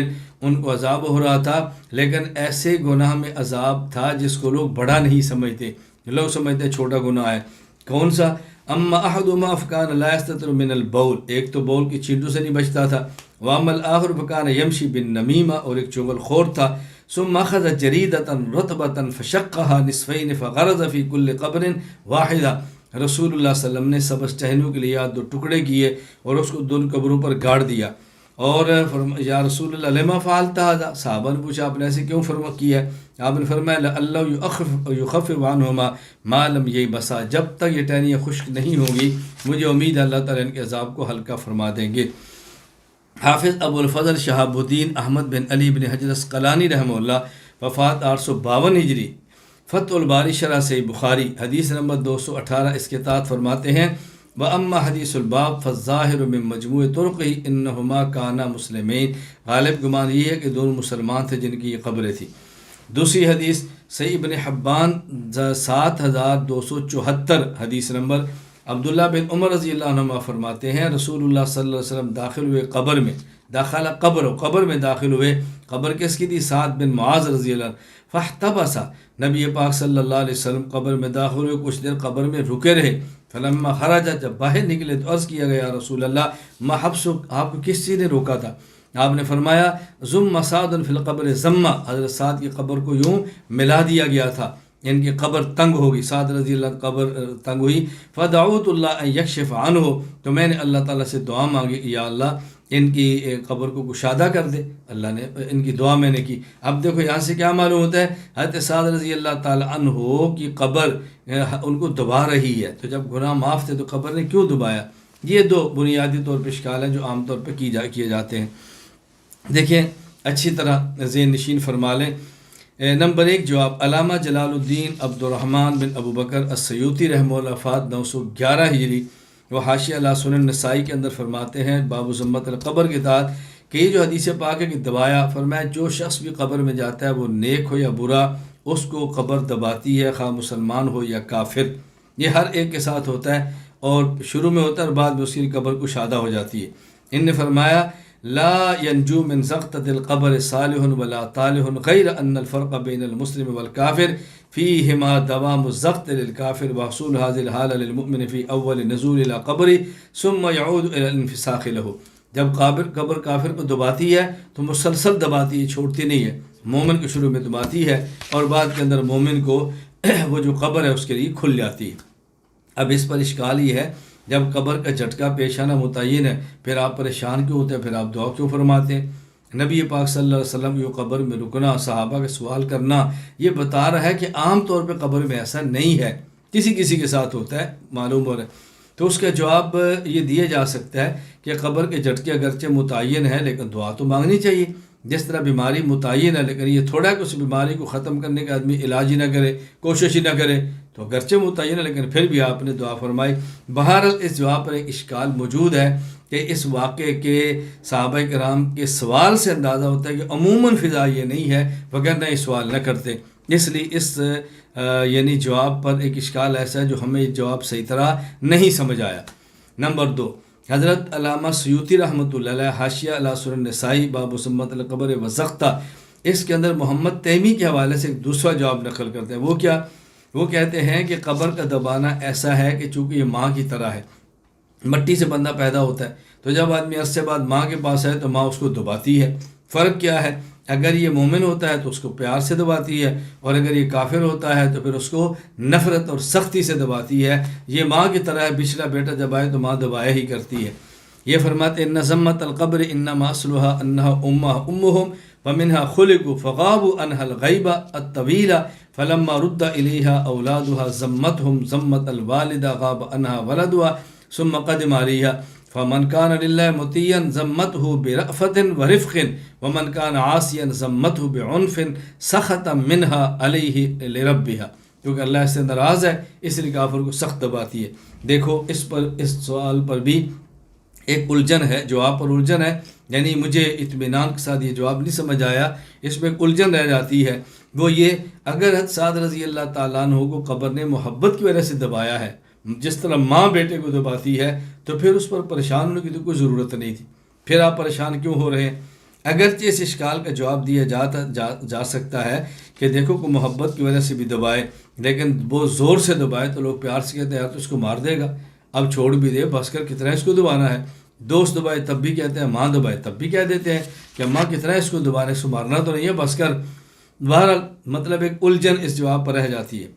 A: ان کو عذاب ہو رہا تھا لیکن ایسے گناہ میں عذاب تھا جس کو لوگ بڑا نہیں سمجھتے، لوگ سمجھتے چھوٹا گناہ ہے۔ کون سا؟ اما احدهما فکان لا یستتر من البول، ایک تو بول کی چھینٹوں سے نہیں بچتا تھا، واما الاخر فکان یمشی بالنمیمہ، اور ایک چغل خور تھا، ثم اخذ جریدۃ رطبۃ فشقها نصفین فغرز فی کل قبر واحدہ، رسول اللہ صلی اللہ علیہ وسلم نے سبز ٹہنیوں کے لیے 2 ٹکڑے کیے اور اس کو 2 قبروں پر گاڑ دیا، اور یا رسول اللہ لما فعلت هذا، صحابہ نے پوچھا آپ نے ایسے کیوں کیا ہے؟ آپ نے فرمایا لعلہ یخفف عنہما ما لم یبسا، جب تک یہ ٹہنیاں خشک نہیں ہوگی مجھے امید ہے اللہ تعالیٰ ان کے عذاب کو ہلکا فرما دیں گے۔ حافظ ابو الفضل شہاب الدین احمد بن علی بن حجر عسقلانی رحمہ اللہ، وفات 852 ہجری، فتح الباری شرح صحیح بخاری حدیث نمبر 218، اس کے تحت فرماتے ہیں وَأَمَّا حدیث الباب فَالظَّاهِرُ مِن مجموع طُرُقِهِ إِنَّهُمَا كَانَا مُسْلِمَيْن، غالب گمان یہ ہے کہ دونوں مسلمان تھے جن کی یہ قبریں تھیں۔ دوسری حدیث صحیح ابن حبان 7274 حدیث نمبر، عبداللہ بن عمر رضی اللہ عنہ فرماتے ہیں رسول اللہ صلی اللہ علیہ وسلم داخل ہوئے قبر میں، داخلہ قبر میں داخل ہوئے، قبر کس کی تھی؟ سعد بن معاذ رضی اللہ عنہ، فاحتبس، نبی پاک صلی اللہ علیہ وسلم قبر میں داخل ہوئے، کچھ دیر قبر میں رکے رہے، فلما خرج، جب باہر نکلے تو عرض کیا گیا رسول اللہ ما حبسک، آپ کو کس چیز نے روکا تھا؟ آپ نے فرمایا ضم سعد فی القبر ضمہ، حضرت سعد کی قبر کو یوں ملا دیا گیا تھا، ان کی قبر تنگ ہوگی، سعد رضی اللہ عنہ قبر تنگ ہوئی، فدعوت اللہ ان یکشف عنہ، تو میں نے اللہ تعالیٰ سے دعا مانگی یا اللہ ان کی قبر کو کشادہ کر دے، اللہ نے ان کی دعا میں نے کی۔ اب دیکھو یہاں سے کیا معلوم ہوتا ہے، حضرت سعد رضی اللہ تعالیٰ عنہ کی قبر ان کو دبا رہی ہے، تو جب گناہ معاف تھے تو قبر نے کیوں دبایا؟ یہ دو بنیادی طور پہ اشکال ہیں جو عام طور پہ کیے جاتے ہیں۔ دیکھیں اچھی طرح ذہن نشین فرما لیں۔ نمبر 1 جواب، علامہ جلال الدین عبد الرحمن بن ابو بکر السیوطی رحمہ اللہ وفات 911 ہجری، وہ حاشیہ علی سنن نسائی کے اندر فرماتے ہیں باب ضمۃ القبر کے تحت کہ یہ جو حدیث پاک ہے کہ دبایا، فرمایا جو شخص بھی قبر میں جاتا ہے وہ نیک ہو یا برا اس کو قبر دباتی ہے، خواہ مسلمان ہو یا کافر، یہ ہر ایک کے ساتھ ہوتا ہے، اور شروع میں ہوتا ہے اور بعد میں اس کی قبر کشادہ ہو جاتی ہے۔ ان نے فرمایا لا ينجو من زقطة القبر صالح ولا طالح غير ان الفرق بين المسلم والكافر فيهما دوام الزقط للكافر وحصول هذه الحالة للمؤمن في اول نزول الى قبره ثم يعود الى الانفساخ له۔ جب قبر کافر کو دباتی ہے تو مسلسل دباتی ہے، چھوڑتی نہیں ہے، مومن کو شروع میں دباتی ہے اور بعد کے اندر مومن کو وہ جو قبر ہے اس کے لیے کھل جاتی ہے۔ اب اس پر اشکال یہ ہے جب قبر کا جھٹکا پیش آنا متعین ہے پھر آپ پریشان کیوں ہوتے ہیں، پھر آپ دعا کیوں فرماتے ہیں؟ نبی پاک صلی اللہ علیہ وسلم کی قبر میں رکنا، صحابہ کا سوال کرنا، یہ بتا رہا ہے کہ عام طور پہ قبر میں ایسا نہیں ہے، کسی کسی کے ساتھ ہوتا ہے، معلوم ہو رہا ہے۔ تو اس کا جواب یہ دیا جا سکتا ہے کہ قبر کے جھٹکے اگرچہ متعین ہے لیکن دعا تو مانگنی چاہیے، جس طرح بیماری متعین ہے لیکن یہ تھوڑا کہ اس بیماری کو ختم کرنے کا آدمی علاج ہی نہ کرے، کوشش ہی نہ کرے، تو اگرچہ متعین ہے لیکن پھر بھی آپ نے دعا فرمائی۔ بہرحال اس جواب پر ایک اشکال موجود ہے کہ اس واقعے کے صحابہ کرام کے سوال سے اندازہ ہوتا ہے کہ عموماً فضا یہ نہیں ہے، وگرنہ یہ سوال نہ کرتے، اس لیے اس یعنی جواب پر ایک اشکال ایسا ہے جو ہمیں یہ جواب صحیح طرح نہیں سمجھ آیا۔ نمبر 2، حضرت علامہ سیوطی رحمۃ اللہ علیہ حاشیہ علی سنن نسائی باب ضمۃ القبر وزقطہ، اس کے اندر محمد تیمی کے حوالے سے ایک دوسرا جواب نقل کرتے ہیں۔ وہ کیا؟ وہ کہتے ہیں کہ قبر کا دبانا ایسا ہے کہ چونکہ یہ ماں کی طرح ہے، مٹی سے بندہ پیدا ہوتا ہے تو جب آدمی عرصے بعد ماں کے پاس ہے تو ماں اس کو دباتی ہے۔ فرق کیا ہے؟ اگر یہ مومن ہوتا ہے تو اس کو پیار سے دباتی ہے، اور اگر یہ کافر ہوتا ہے تو پھر اس کو نفرت اور سختی سے دباتی ہے۔ یہ ماں کی طرح ہے، بچھڑا بیٹا جب آئے تو ماں دبایا ہی کرتی ہے۔ یہ فرماتے ان ضمۃ القبر انما اصلها انها امهم ومنها خلقوا فغابوا عنها الغیبہ الطویلہ فلما رد الیها اولادها ضمتهم ضمۃ الوالدہ غاب عنها ولدها ثم قدم علیها فمن كان لله مطيعا ضمته برأفة ورفق ومن كان عاصيا ضمته بعنف سخط منها عليه لربها، کیونکہ اللہ اس سے ناراض ہے اس لیے کافر کو سخت دباتی ہے۔ دیکھو اس سوال پر بھی ایک الجھن ہے، جواب پر الجھن ہے، یعنی مجھے اطمینان کے ساتھ یہ جواب نہیں سمجھ آیا، اس میں ایک الجھن رہ جاتی ہے، وہ یہ اگر حضرت سعد رضی اللہ تعالیٰ عنہ کو قبر نے محبت کی وجہ سے دبایا ہے جس طرح ماں بیٹے کو دباتی ہے تو پھر اس پر پریشان ہونے کی تو کوئی ضرورت نہیں تھی، پھر آپ پریشان کیوں ہو رہے ہیں؟ اگرچہ اس اشکال کا جواب دیا جا سکتا ہے کہ دیکھو کو محبت کی وجہ سے بھی دبائے، لیکن وہ زور سے دبائے تو لوگ پیار سے کہتے ہیں یار تو اس کو مار دے گا، اب چھوڑ بھی دے، بس کر کتنا اس کو دبانا ہے۔ دوست دبائے تب بھی کہتے ہیں، ماں دبائے تب بھی کہہ دیتے ہیں کہ ماں کتنا اس کو دبانے، اس کو مارنا تو نہیں ہے، بس کر۔ بہرحال مطلب ایک الجھن اس جواب پر رہ جاتی ہے۔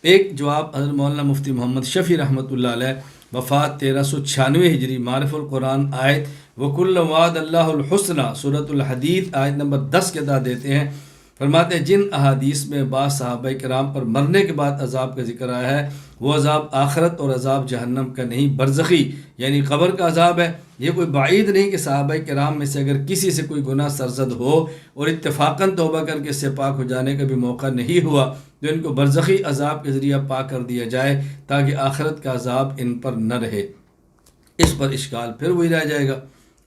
A: ایک جواب حضرت مولانا مفتی محمد شفیع رحمۃ اللہ علیہ وفات 1396 ہجری، معرف القرآن آیت وَكُلًّا وَعَدَ اللَّهُ الْحُسْنَى سورۃ الحدید آیت نمبر 10 کے تحت دیتے ہیں، فرماتے ہیں جن احادیث میں بعض صحابہ کرام پر مرنے کے بعد عذاب کا ذکر آیا ہے وہ عذاب آخرت اور عذاب جہنم کا نہیں، برزخی یعنی قبر کا عذاب ہے۔ یہ کوئی بعید نہیں کہ صحابہ کرام میں سے اگر کسی سے کوئی گناہ سرزد ہو اور اتفاقاً توبہ کر کے اس سے پاک ہو جانے کا بھی موقع نہیں ہوا تو ان کو برزخی عذاب کے ذریعہ پاک کر دیا جائے تاکہ آخرت کا عذاب ان پر نہ رہے۔ اس پر اشکال پھر وہی رہ جائے گا،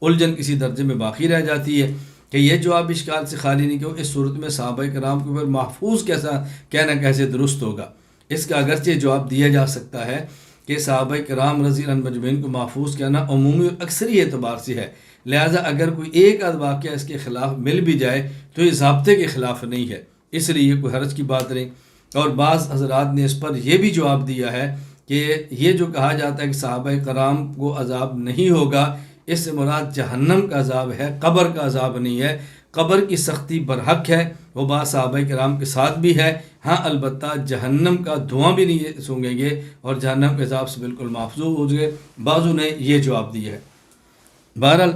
A: الجھن کسی درجے میں باقی رہ جاتی ہے کہ یہ جواب اشکال سے خالی نہیں کہ اس صورت میں صحابہ کرام کو پھر محفوظ کیسا کہنا کیسے درست ہوگا۔ اس کا اگرچہ جواب دیا جا سکتا ہے کہ صحابہ کرام رضی اللہ عنہم مجمعین کو محفوظ کہنا عمومی اور اکثری اعتبار سے ہے، لہٰذا اگر کوئی ایک آدھ واقعہ اس کے خلاف مل بھی جائے تو یہ ضابطے کے خلاف نہیں ہے، اس لیے یہ کوئی حرج کی بات نہیں۔ اور بعض حضرات نے اس پر یہ بھی جواب دیا ہے کہ یہ جو کہا جاتا ہے کہ صحابہ کرام کو عذاب نہیں ہوگا، اس سے مراد جہنم کا عذاب ہے، قبر کا عذاب نہیں ہے۔ قبر کی سختی برحق ہے، وہ بات صحابہ کرام کے ساتھ بھی ہے، ہاں البتہ جہنم کا دھواں بھی نہیں سونگیں گے اور جہنم کے عذاب سے بالکل محفوظ ہو گئے۔ بعضوں نے یہ جواب دیا ہے۔ بہرحال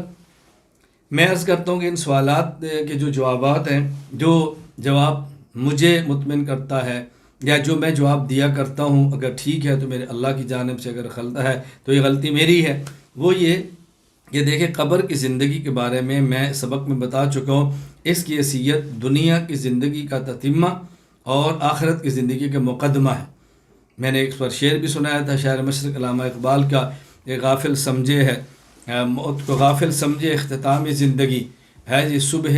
A: میں عرض کرتا ہوں کہ ان سوالات کے جو جوابات ہیں، جو جواب مجھے مطمئن کرتا ہے یا جو میں جواب دیا کرتا ہوں، اگر ٹھیک ہے تو میرے اللہ کی جانب سے، اگر غلط ہے تو یہ غلطی میری ہے، وہ یہ کہ دیکھیں قبر کی زندگی کے بارے میں سبق میں بتا چکا ہوں، اس کی حیثیت دنیا کی زندگی کا تتمہ اور آخرت کی زندگی کا مقدمہ ہے۔ میں نے ایک پر شعر بھی سنایا تھا، شاعر مشرق علامہ اقبال کا، یہ غافل سمجھے ہے موت کو، غافل سمجھے اختتام زندگی ہے یہ صبح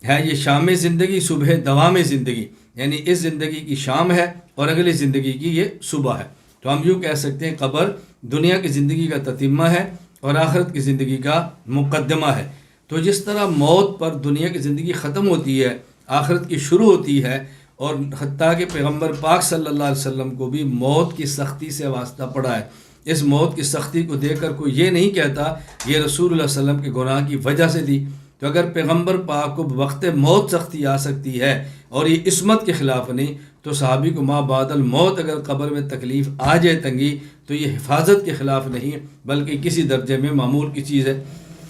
A: ہے یہ شام زندگی، صبح دوام زندگی، یعنی اس زندگی کی شام ہے اور اگلی زندگی کی یہ صبح ہے۔ تو ہم یوں کہہ سکتے ہیں قبر دنیا کی زندگی کا تتمہ ہے اور آخرت کی زندگی کا مقدمہ ہے۔ تو جس طرح موت پر دنیا کی زندگی ختم ہوتی ہے، آخرت کی شروع ہوتی ہے، اور حتیٰ کہ پیغمبر پاک صلی اللہ علیہ وسلم کو بھی موت کی سختی سے واسطہ پڑا ہے۔ اس موت کی سختی کو دیکھ کر کوئی یہ نہیں کہتا یہ رسول اللہ صلی اللہ علیہ وسلم کے گناہ کی وجہ سے تھی۔ تو اگر پیغمبر پاک کو وقت موت سختی آ سکتی ہے اور یہ عصمت کے خلاف نہیں، تو صحابی کو ما بعد الموت اگر قبر میں تکلیف آ جائے تنگی، تو یہ حفاظت کے خلاف نہیں بلکہ کسی درجے میں معمول کی چیز ہے۔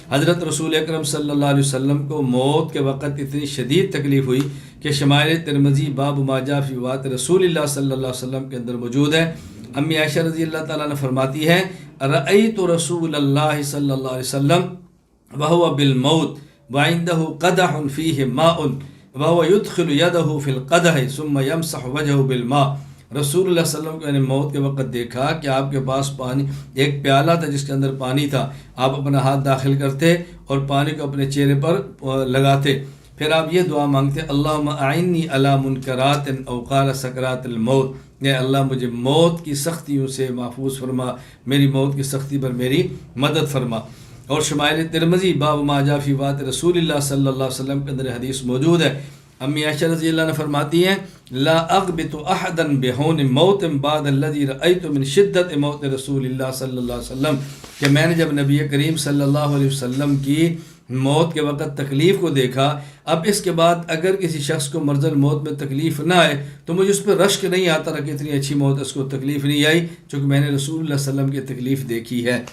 A: حضرت رسول اکرم صلی اللہ علیہ وسلم کو موت کے وقت اتنی شدید تکلیف ہوئی کہ شمائل ترمذی باب ما جاء فی وفات رسول اللہ صلی اللہ علیہ وسلم کے اندر موجود ہے۔ امی عائشہ رضی اللہ تعالیٰ عنہ فرماتی ہیں رأیت رسول اللہ صلی اللہ علیہ وسلم وہو بالموت وعندہ قدح فیہ ماء وہو يدخل یدہ فی القدح ثم یمسح وجہہ بالماء۔ رسول اللہ صلی اللہ علیہ وسلم کو نے موت کے وقت دیکھا کہ آپ کے پاس پانی، ایک پیالہ تھا جس کے اندر پانی تھا، آپ اپنا ہاتھ داخل کرتے اور پانی کو اپنے چہرے پر لگاتے، پھر آپ یہ دعا مانگتے اللہم اعنی علی منکرات او قال سکرات الموت، اے اللہ مجھے موت کی سختیوں سے محفوظ فرما، میری موت کی سختی پر میری مدد فرما۔ اور شمائل ترمذی باب ما جاء فی وفات رسول اللہ صلی اللہ علیہ وسلم کے اندر حدیث موجود ہے۔ امی عائشہ رضی اللہ عنہ فرماتی ہیں لا اغبط احدا بہون موت بعد الذی رأیت من شدت موت رسول اللہ صلی اللہ علیہ وسلم، کہ میں نے جب نبی کریم صلی اللہ علیہ وسلم کی موت کے وقت تکلیف کو دیکھا، اب اس کے بعد اگر کسی شخص کو مرض الموت میں تکلیف نہ آئے تو مجھے اس پہ رشک نہیں آتا رہا کہ اتنی اچھی موت اس کو تکلیف نہیں آئی، چونکہ میں نے رسول اللہ صلی اللہ علیہ وسلم کی تکلیف دیکھی ہے۔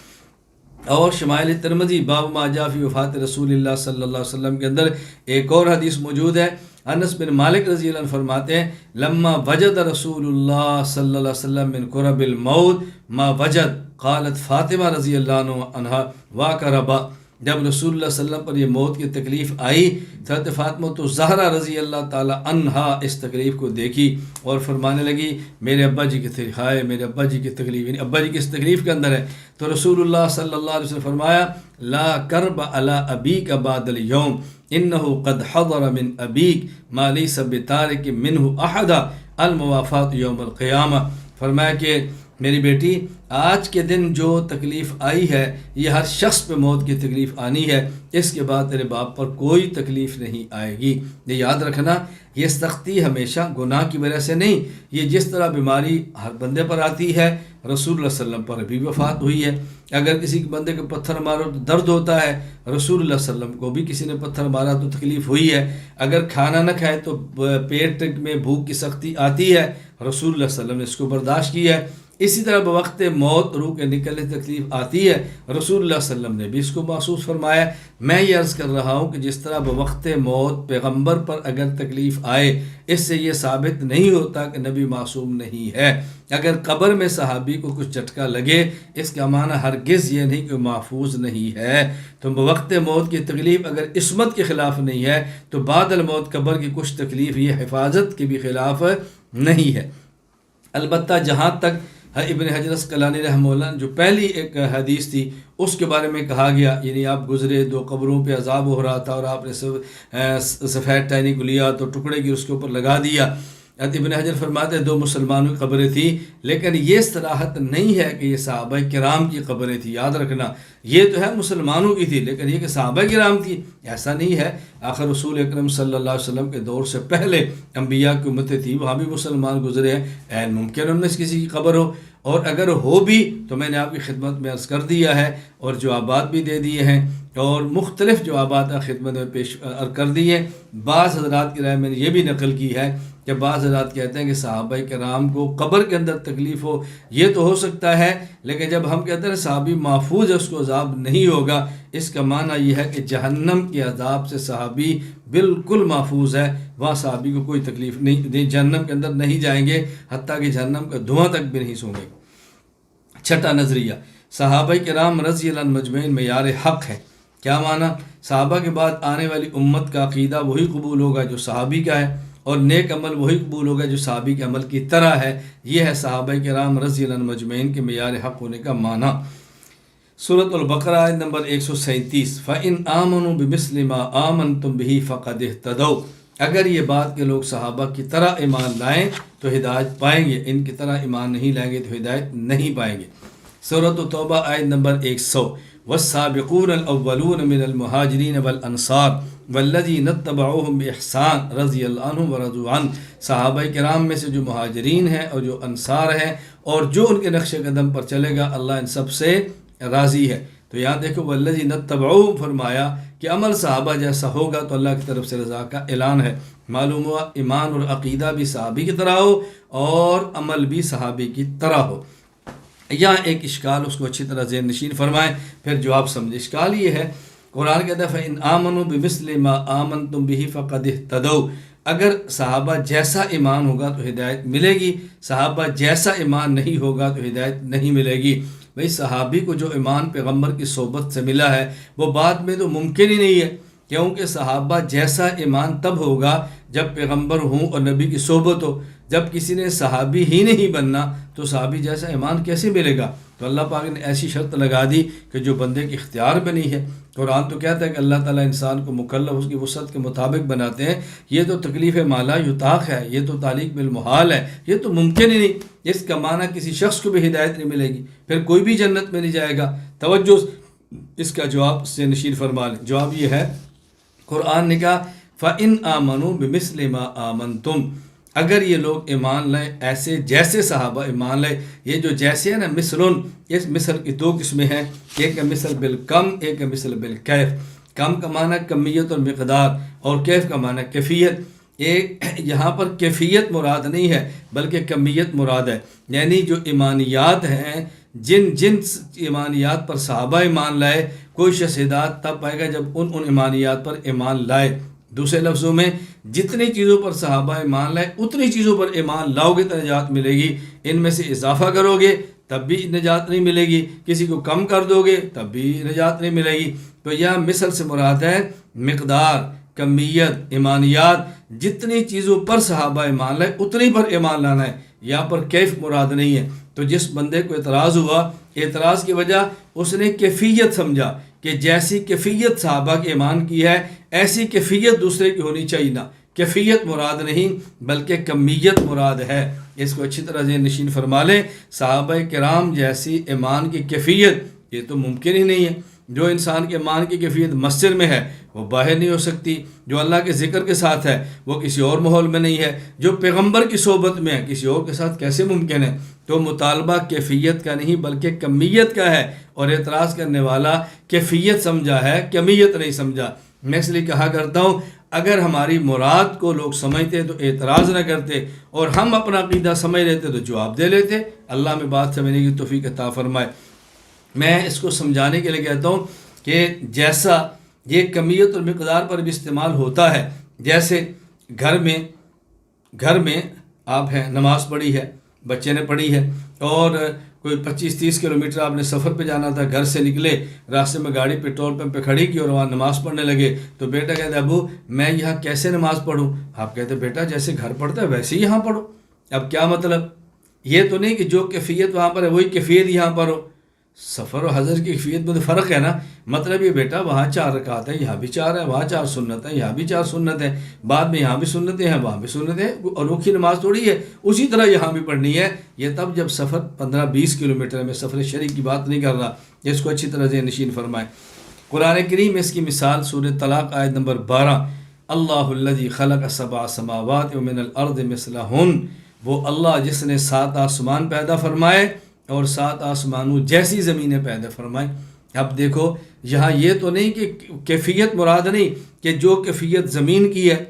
A: اور شمائل ترمذی باب ما جاء فی وفات رسول اللہ صلی اللہ علیہ وسلم کے اندر ایک اور حدیث موجود ہے۔ انس بن مالک رضی اللہ عنہ فرماتے ہیں لما وجد رسول اللہ صلی اللہ علیہ وسلم من کرب الموت ما وجد قالت فاطمہ رضی اللہ عنہ واقربا، جب رسول اللہ صلی اللہ علیہ وسلم پر یہ موت کی تکلیف آئی، حضرت فاطمہ تو زہرا رضی اللہ تعالی عنہا اس تکلیف کو دیکھی اور فرمانے لگی میرے ابا جی کی تکلیف ہے، میرے ابا جی کی تکلیف، یعنی ابا جی کس تکلیف کے اندر ہے۔ تو رسول اللہ صلی اللہ علیہ وسلم فرمایا لا کرب علی ابیک بعد اليوم انہ قد حضر من ابیک ما لیس بتارک منہ احد الموافات یوم القیامہ۔ فرمایا کہ میری بیٹی آج کے دن جو تکلیف آئی ہے یہ ہر شخص پہ موت کی تکلیف آنی ہے، اس کے بعد تیرے باپ پر کوئی تکلیف نہیں آئے گی۔ یہ یاد رکھنا، یہ سختی ہمیشہ گناہ کی وجہ سے نہیں، یہ جس طرح بیماری ہر بندے پر آتی ہے، رسول اللہ صلی اللہ علیہ وسلم پر بھی وفات ہوئی ہے۔ اگر کسی بندے کو پتھر مارو تو درد ہوتا ہے، رسول اللہ صلی اللہ علیہ وسلم کو بھی کسی نے پتھر مارا تو تکلیف ہوئی ہے۔ اگر کھانا نہ کھائے تو پیٹ میں بھوک کی سختی آتی ہے، رسول اللہ صلی اللہ علیہ وسلم نے اس کو برداشت کی ہے۔ اسی طرح بوقت موت روح کے نکلنے تکلیف آتی ہے، رسول اللہ صلی اللہ علیہ وسلم نے بھی اس کو محسوس فرمایا۔ میں یہ عرض کر رہا ہوں کہ جس طرح بوقت موت پیغمبر پر اگر تکلیف آئے، اس سے یہ ثابت نہیں ہوتا کہ نبی معصوم نہیں ہے۔ اگر قبر میں صحابی کو کچھ جھٹکا لگے، اس کا معنی ہرگز یہ نہیں کہ محفوظ نہیں ہے۔ تو بوقت موت کی تکلیف اگر عصمت کے خلاف نہیں ہے تو بعد الموت قبر کی کچھ تکلیف یہ حفاظت کے بھی خلاف نہیں ہے۔ البتہ جہاں تک ابن حجر اسقلانی رحمہ اللہ جو پہلی ایک حدیث تھی اس کے بارے میں کہا گیا، یعنی آپ گزرے، دو قبروں پہ عذاب ہو رہا تھا اور آپ نے سفید ٹہنی کو لیا تو ٹکڑے کی اس کے اوپر لگا دیا۔ ابن حجر فرماتے ہیں دو مسلمانوں کی قبریں تھیں، لیکن یہ صراحت نہیں ہے کہ یہ صحابہ کرام کی قبریں تھیں۔ یاد رکھنا، یہ تو ہے مسلمانوں کی تھی، لیکن یہ کہ صحابہ کرام تھی ایسا نہیں ہے۔ آخر رسول اکرم صلی اللہ علیہ وسلم کے دور سے پہلے انبیاء کی امتیں تھی، وہاں بھی مسلمان گزرے ہیں، ممکن ان میں سے کسی کی قبر ہو۔ اور اگر ہو بھی تو میں نے آپ کی خدمت میں عرض کر دیا ہے اور جوابات بھی دے دیے ہیں اور مختلف جوابات خدمت میں پیش کر دیے۔ بعض حضرات کی رائے میں نے یہ بھی نقل کی ہے کہ بعض حضرات کہتے ہیں کہ صحابہ کرام کو قبر کے اندر تکلیف ہو، یہ تو ہو سکتا ہے، لیکن جب ہم کہتے ہیں صحابی محفوظ ہے، اس کو عذاب نہیں ہوگا، اس کا معنی یہ ہے کہ جہنم کے عذاب سے صحابی بالکل محفوظ ہے، وہاں صحابی کو کوئی تکلیف نہیں، جہنم کے اندر نہیں جائیں گے، حتیٰ کہ جہنم کا دھواں تک بھی نہیں سونگیں گے۔ چھٹا نظریہ، صحابہ کرام رضی اللہ عنہم مجمعین معیار حق ہے۔ کیا معنی؟ صحابہ کے بعد آنے والی امت کا عقیدہ وہی قبول ہوگا جو صحابی کا ہے، اور نیک عمل وہی قبول ہوگا جو صحابی کے عمل کی طرح ہے۔ یہ ہے صحابہ کرام رضی اللہ عنہم مجمعین کے معیار حق ہونے کا معنی۔ سورۃ البقرہ آیت نمبر 137، فَإِنْ آمَنُوا بِمِثْلِ مَا آمَنْتُمْ بِهِ فَقَدِ اهْتَدَوْا۔ اگر یہ بات کہ لوگ صحابہ کی طرح ایمان لائیں تو ہدایت پائیں گے، ان کی طرح ایمان نہیں لائیں گے تو ہدایت نہیں پائیں گے۔ سورۃ التوبہ آیت نمبر 100، والسابقون الاولون من المہاجرین والانصار والذین اتبعوہم بإحسان رضی اللہ عنہم ورضوا عنہ۔ صحابہ کرام میں سے جو مہاجرین ہیں اور جو انصار ہیں اور جو ان کے نقش قدم پر چلے گا، اللہ ان سب سے راضی ہے۔ تو یہاں دیکھو والذین اتبعوہم فرمایا کہ عمل صحابہ جیسا ہوگا تو اللہ کی طرف سے رضا کا اعلان ہے۔ معلوم ہوا ایمان اور عقیدہ بھی صحابی کی طرح ہو اور عمل بھی صحابی کی طرح ہو۔ یہاں ایک اشکال، اس کو اچھی طرح ذہن نشین فرمائیں پھر جواب سمجھیں۔ اشکال یہ ہے، قرآن کہتا ہے فَإِنْ آمَنُوا بِمِثْلِ مَا آمَنْتُمْ بِهِ فَقَدِ اهْتَدَوْا۔ اگر صحابہ جیسا ایمان ہوگا تو ہدایت ملے گی، صحابہ جیسا ایمان نہیں ہوگا تو ہدایت نہیں ملے گی۔ بھئی صحابی کو جو ایمان پیغمبر کی صحبت سے ملا ہے وہ بعد میں تو ممکن ہی نہیں ہے، کیونکہ صحابہ جیسا ایمان تب ہوگا جب پیغمبر ہوں اور نبی کی صحبت ہو۔ جب کسی نے صحابی ہی نہیں بننا تو صحابی جیسا ایمان کیسے ملے گا؟ تو اللہ پاک نے ایسی شرط لگا دی کہ جو بندے کے اختیار میں نہیں ہے۔ قرآن تو کہتا ہے کہ اللہ تعالیٰ انسان کو مکلف اس کی وسعت کے مطابق بناتے ہیں۔ یہ تو تکلیف مالا یطاق ہے، یہ تو تعلیق بالمحال ہے، یہ تو ممکن ہی نہیں۔ اس کا معنی کسی شخص کو بھی ہدایت نہیں ملے گی، پھر کوئی بھی جنت میں نہیں جائے گا۔ توجہ، اس کا جواب سے نشین فرما لیں۔ جواب یہ ہے، قرآن نے کہا فَإِنْ آمَنُوا بِمِثْلِ مَا آمَنْتُمْ۔ اگر یہ لوگ ایمان لائیں ایسے جیسے صحابہ ایمان لائے، یہ جو جیسے ہے نا مثلن، اس مثل کی دو قسمیں ہیں، ایک ہے مثل بالکم، ایک ہے مثل بالکیف۔ کم کا معنی کمیت اور مقدار، اور کیف کا معنی کیفیت۔ ایک یہاں پر کیفیت مراد نہیں ہے بلکہ کمیت مراد ہے، یعنی جو ایمانیات ہیں، جن ایمانیات پر صحابہ ایمان لائے، کوئی شخص ہدایت تب پائے گا جب ان ایمانیات پر ایمان لائے۔ دوسرے لفظوں میں جتنی چیزوں پر صحابہ ایمان لائے اتنی چیزوں پر ایمان لاؤ گے تو نجات ملے گی۔ ان میں سے اضافہ کرو گے تب بھی نجات نہیں ملے گی، کسی کو کم کر دو گے تب بھی نجات نہیں ملے گی۔ تو یہ مثل سے مراد ہے مقدار، کمیت، ایمانیات، جتنی چیزوں پر صحابہ ایمان لائے اتنی پر ایمان لانا ہے، یہاں پر کیف مراد نہیں ہے۔ تو جس بندے کو اعتراض ہوا، اعتراض کی وجہ اس نے کیفیت سمجھا کہ جیسی کیفیت صحابہ کے ایمان کی ہے ایسی کیفیت دوسرے کی ہونی چاہیے نہ، کیفیت مراد نہیں بلکہ کمیت مراد ہے۔ اس کو اچھی طرح ذہن نشین فرما لیں، صحابہ کرام جیسی ایمان کی کیفیت یہ تو ممکن ہی نہیں ہے۔ جو انسان کے ایمان کی کیفیت مسجد میں ہے وہ باہر نہیں ہو سکتی، جو اللہ کے ذکر کے ساتھ ہے وہ کسی اور ماحول میں نہیں ہے، جو پیغمبر کی صحبت میں ہے کسی اور کے ساتھ کیسے ممکن ہے؟ تو مطالبہ کیفیت کا نہیں بلکہ کمیت کا ہے، اور اعتراض کرنے والا کیفیت سمجھا ہے، کمیت نہیں سمجھا۔ میں اس لیے کہا کرتا ہوں اگر ہماری مراد کو لوگ سمجھتے تو اعتراض نہ کرتے، اور ہم اپنا عقیدہ سمجھ لیتے تو جواب دے لیتے۔ اللہ میں بات سمجھنے کی توفیق عطا فرمائے۔ میں اس کو سمجھانے کے لیے کہتا ہوں کہ جیسا یہ کمیت اور مقدار پر بھی استعمال ہوتا ہے، جیسے گھر میں آپ ہیں، نماز پڑھی ہے، بچے نے پڑھی ہے، اور کوئی 25-30 کلومیٹر آپ نے سفر پہ جانا تھا، گھر سے نکلے، راستے میں گاڑی پیٹرول پمپ پہ کھڑی کی اور وہاں نماز پڑھنے لگے، تو بیٹا کہتا ہے ابو میں یہاں کیسے نماز پڑھوں؟ آپ کہتے ہیں بیٹا جیسے گھر پڑھتا ہے ویسے ہی یہاں پڑھو۔ اب کیا مطلب؟ یہ تو نہیں کہ جو کیفیت وہاں پر ہے وہی کیفیت یہاں پر ہو، سفر و حضر کی کیفیت میں تو فرق ہے نا۔ مطلب یہ بیٹا وہاں 4 رکعت ہے، یہاں بھی 4 ہے، وہاں 4 سنت ہے، یہاں بھی 4 سنت ہے، بعد میں یہاں بھی سنتیں ہیں وہاں بھی سنتیں ہیں، اور انوکھی نماز تھوڑی ہے، اسی طرح یہاں بھی پڑھنی ہے۔ یہ تب جب سفر 15-20 کلومیٹر میں، سفر شرعی کی بات نہیں کر رہا، اس کو اچھی طرح ذہن نشین فرمائیں۔ قرآن کریم میں اس کی مثال سورہ طلاق آیت نمبر 12، اللہ الذی خلق 7 سماوات ومن الارض مثلہن، وہ اللہ جس نے 7 آسمان پیدا فرمائے اور 7 آسمانوں جیسی زمینیں پیدا فرمائیں۔ اب دیکھو یہاں یہ تو نہیں کہ کیفیت مراد نہیں کہ جو کیفیت زمین کی ہے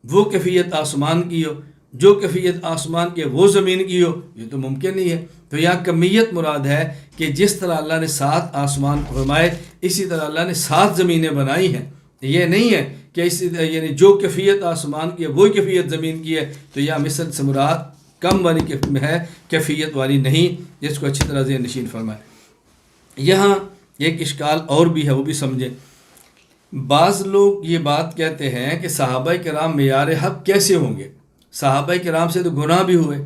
A: وہ کیفیت آسمان کی ہو، جو کیفیت آسمان کی ہے وہ زمین کی ہو، یہ تو ممکن نہیں ہے۔ تو یہاں کمیت مراد ہے کہ جس طرح اللہ نے 7 آسمان فرمائے اسی طرح اللہ نے 7 زمینیں بنائی ہیں۔ یہ نہیں ہے کہ یعنی جو کیفیت آسمان کی ہے وہی کیفیت زمین کی ہے، تو یہاں مثل سے مراد کم والی ہے، کیفیت والی نہیں، جس کو اچھی طرح ذہن نشین فرمائے۔ یہاں ایک اشکال اور بھی ہے، وہ بھی سمجھیں۔ بعض لوگ یہ بات کہتے ہیں کہ صحابہ کرام معیار حق کیسے ہوں گے؟ صحابہ کرام سے تو گناہ بھی ہوئے،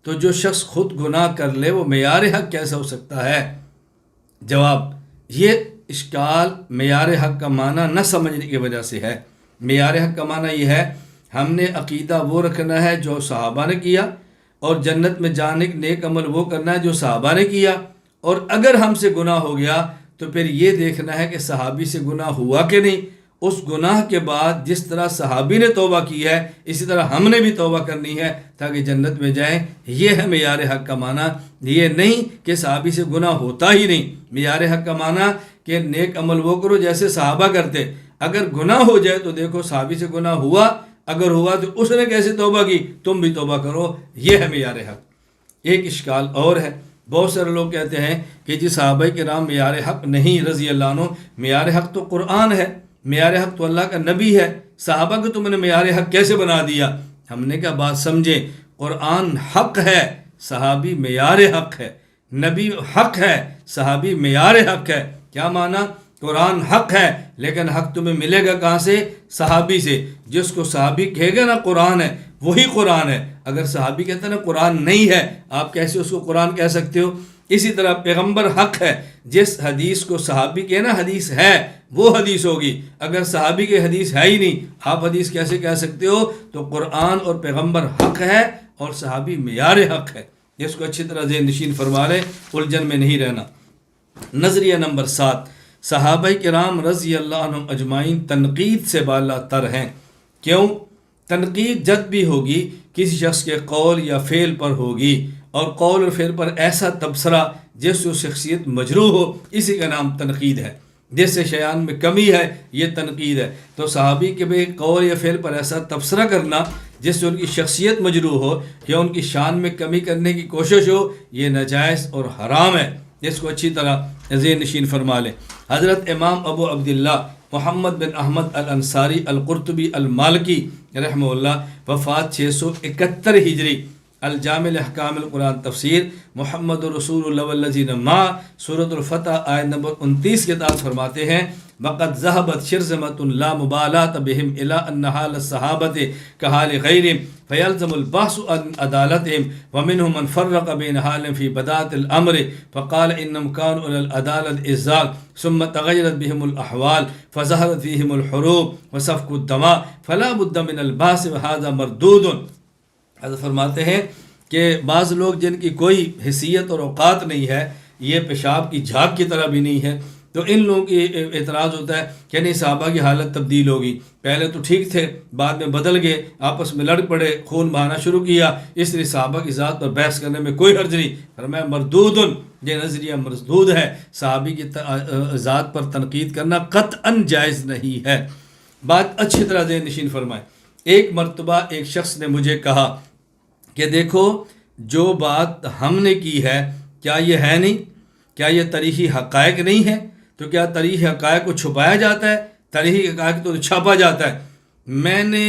A: تو جو شخص خود گناہ کر لے وہ معیار حق کیسا ہو سکتا ہے؟ جواب، یہ اشکال معیار حق کا معنی نہ سمجھنے کی وجہ سے ہے۔ معیار حق کا معنی یہ ہے ہم نے عقیدہ وہ رکھنا ہے جو صحابہ نے کیا، اور جنت میں جانے کے نیک عمل وہ کرنا ہے جو صحابہ نے کیا، اور اگر ہم سے گناہ ہو گیا تو پھر یہ دیکھنا ہے کہ صحابی سے گناہ ہوا کہ نہیں۔ اس گناہ کے بعد جس طرح صحابی نے توبہ کی ہے اسی طرح ہم نے بھی توبہ کرنی ہے تاکہ جنت میں جائیں۔ یہ ہے معیار حق کا معنی، یہ نہیں کہ صحابی سے گناہ ہوتا ہی نہیں۔ معیار حق کا معنی کہ نیک عمل وہ کرو جیسے صحابہ کرتے، اگر گناہ ہو جائے تو دیکھو صحابی سے گناہ ہوا، اگر ہوا تو اس نے کیسے توبہ کی، تم بھی توبہ کرو، یہ ہے معیار حق۔ ایک اشکال اور ہے، بہت سارے لوگ کہتے ہیں کہ جی صحابہ کرام معیار حق نہیں رضی اللہ عنہ، معیار حق تو قرآن ہے، معیار حق تو اللہ کا نبی ہے، صحابہ کو تم نے معیار حق کیسے بنا دیا؟ ہم نے کہا بات سمجھیں، قرآن حق ہے، صحابی معیار حق ہے، نبی حق ہے، صحابی معیار حق ہے۔ کیا معنی؟ قرآن حق ہے لیکن حق تمہیں ملے گا کہاں سے؟ صحابی سے۔ جس کو صحابی کہے گا نا قرآن ہے وہی قرآن ہے، اگر صحابی کہتا ہے نا قرآن نہیں ہے، آپ کیسے اس کو قرآن کہہ سکتے ہو؟ اسی طرح پیغمبر حق ہے، جس حدیث کو صحابی کہے نا حدیث ہے وہ حدیث ہوگی، اگر صحابی کی حدیث ہے ہی نہیں آپ حدیث کیسے کہہ سکتے ہو؟ تو قرآن اور پیغمبر حق ہے اور صحابی معیار حق ہے، جس کو اچھی طرح ذہن نشین فرما لے، الجھن میں نہیں رہنا۔ نظریہ نمبر 7، صحابہ کرام رضی اللہ عنہم اجمعین تنقید سے بالا تر ہیں۔ کیوں؟ تنقید جب بھی ہوگی کسی شخص کے قول یا فعل پر ہوگی، اور قول اور فعل پر ایسا تبصرہ جس سے شخصیت مجروح ہو، اسی کا نام تنقید ہے۔ جس سے شیان میں کمی ہے یہ تنقید ہے۔ تو صحابی کے بھی قول یا فعل پر ایسا تبصرہ کرنا جس سے ان کی شخصیت مجروح ہو یا ان کی شان میں کمی کرنے کی کوشش ہو، یہ ناجائز اور حرام ہے، جس کو اچھی طرح ذہن نشین فرما لیں۔ حضرت امام ابو عبداللہ محمد بن احمد الانصاری القرطبی المالکی رحمہ اللہ، وفات 671 ہجری، الجامع احکام القرآن تفسیر محمد رسول اللہ والذین معہ، سورۃ الفتح آیت نمبر 29 کے تحت فرماتے ہیں وقد ذهبت شرذمۃ لا مبالات بهم الى ان حال الصحابۃ كحال غیرهم فيلزم البحث عن عدالتهم ومنهم من فرق بين حال في بداية الامر فقال انهم كانوا الى العدالة ازاق ثم تغيرت بهم الاحوال فظهرت فيهم الحروب وسفك الدماء فلا بد من البحث وهذا مردود۔ حضرت فرماتے ہیں کہ بعض لوگ جن کی کوئی حیثیت اور اوقات نہیں ہے، یہ پیشاب کی جھاگ کی طرح بھی نہیں ہے، تو ان لوگوں کی اعتراض ہوتا ہے کہ نہیں صحابہ کی حالت تبدیل ہوگی، پہلے تو ٹھیک تھے بعد میں بدل گئے، آپس میں لڑ پڑے، خون بہانا شروع کیا، اس لیے صحابہ کی ذات پر بحث کرنے میں کوئی حرج نہیں۔ فرمایا مردود، یہ نظریہ مردود ہے، صحابی کی ذات پر تنقید کرنا قطعاً جائز نہیں ہے۔ بات اچھی طرح ذہن نشین فرمائیں۔ ایک مرتبہ ایک شخص نے مجھے کہا کہ دیکھو جو بات ہم نے کی ہے کیا یہ ہے نہیں؟ کیا یہ تاریخی حقائق نہیں ہے؟ تو کیا تاریخی حقائق کو چھپایا جاتا ہے؟ تاریخی حقائق تو چھاپا جاتا ہے۔ میں نے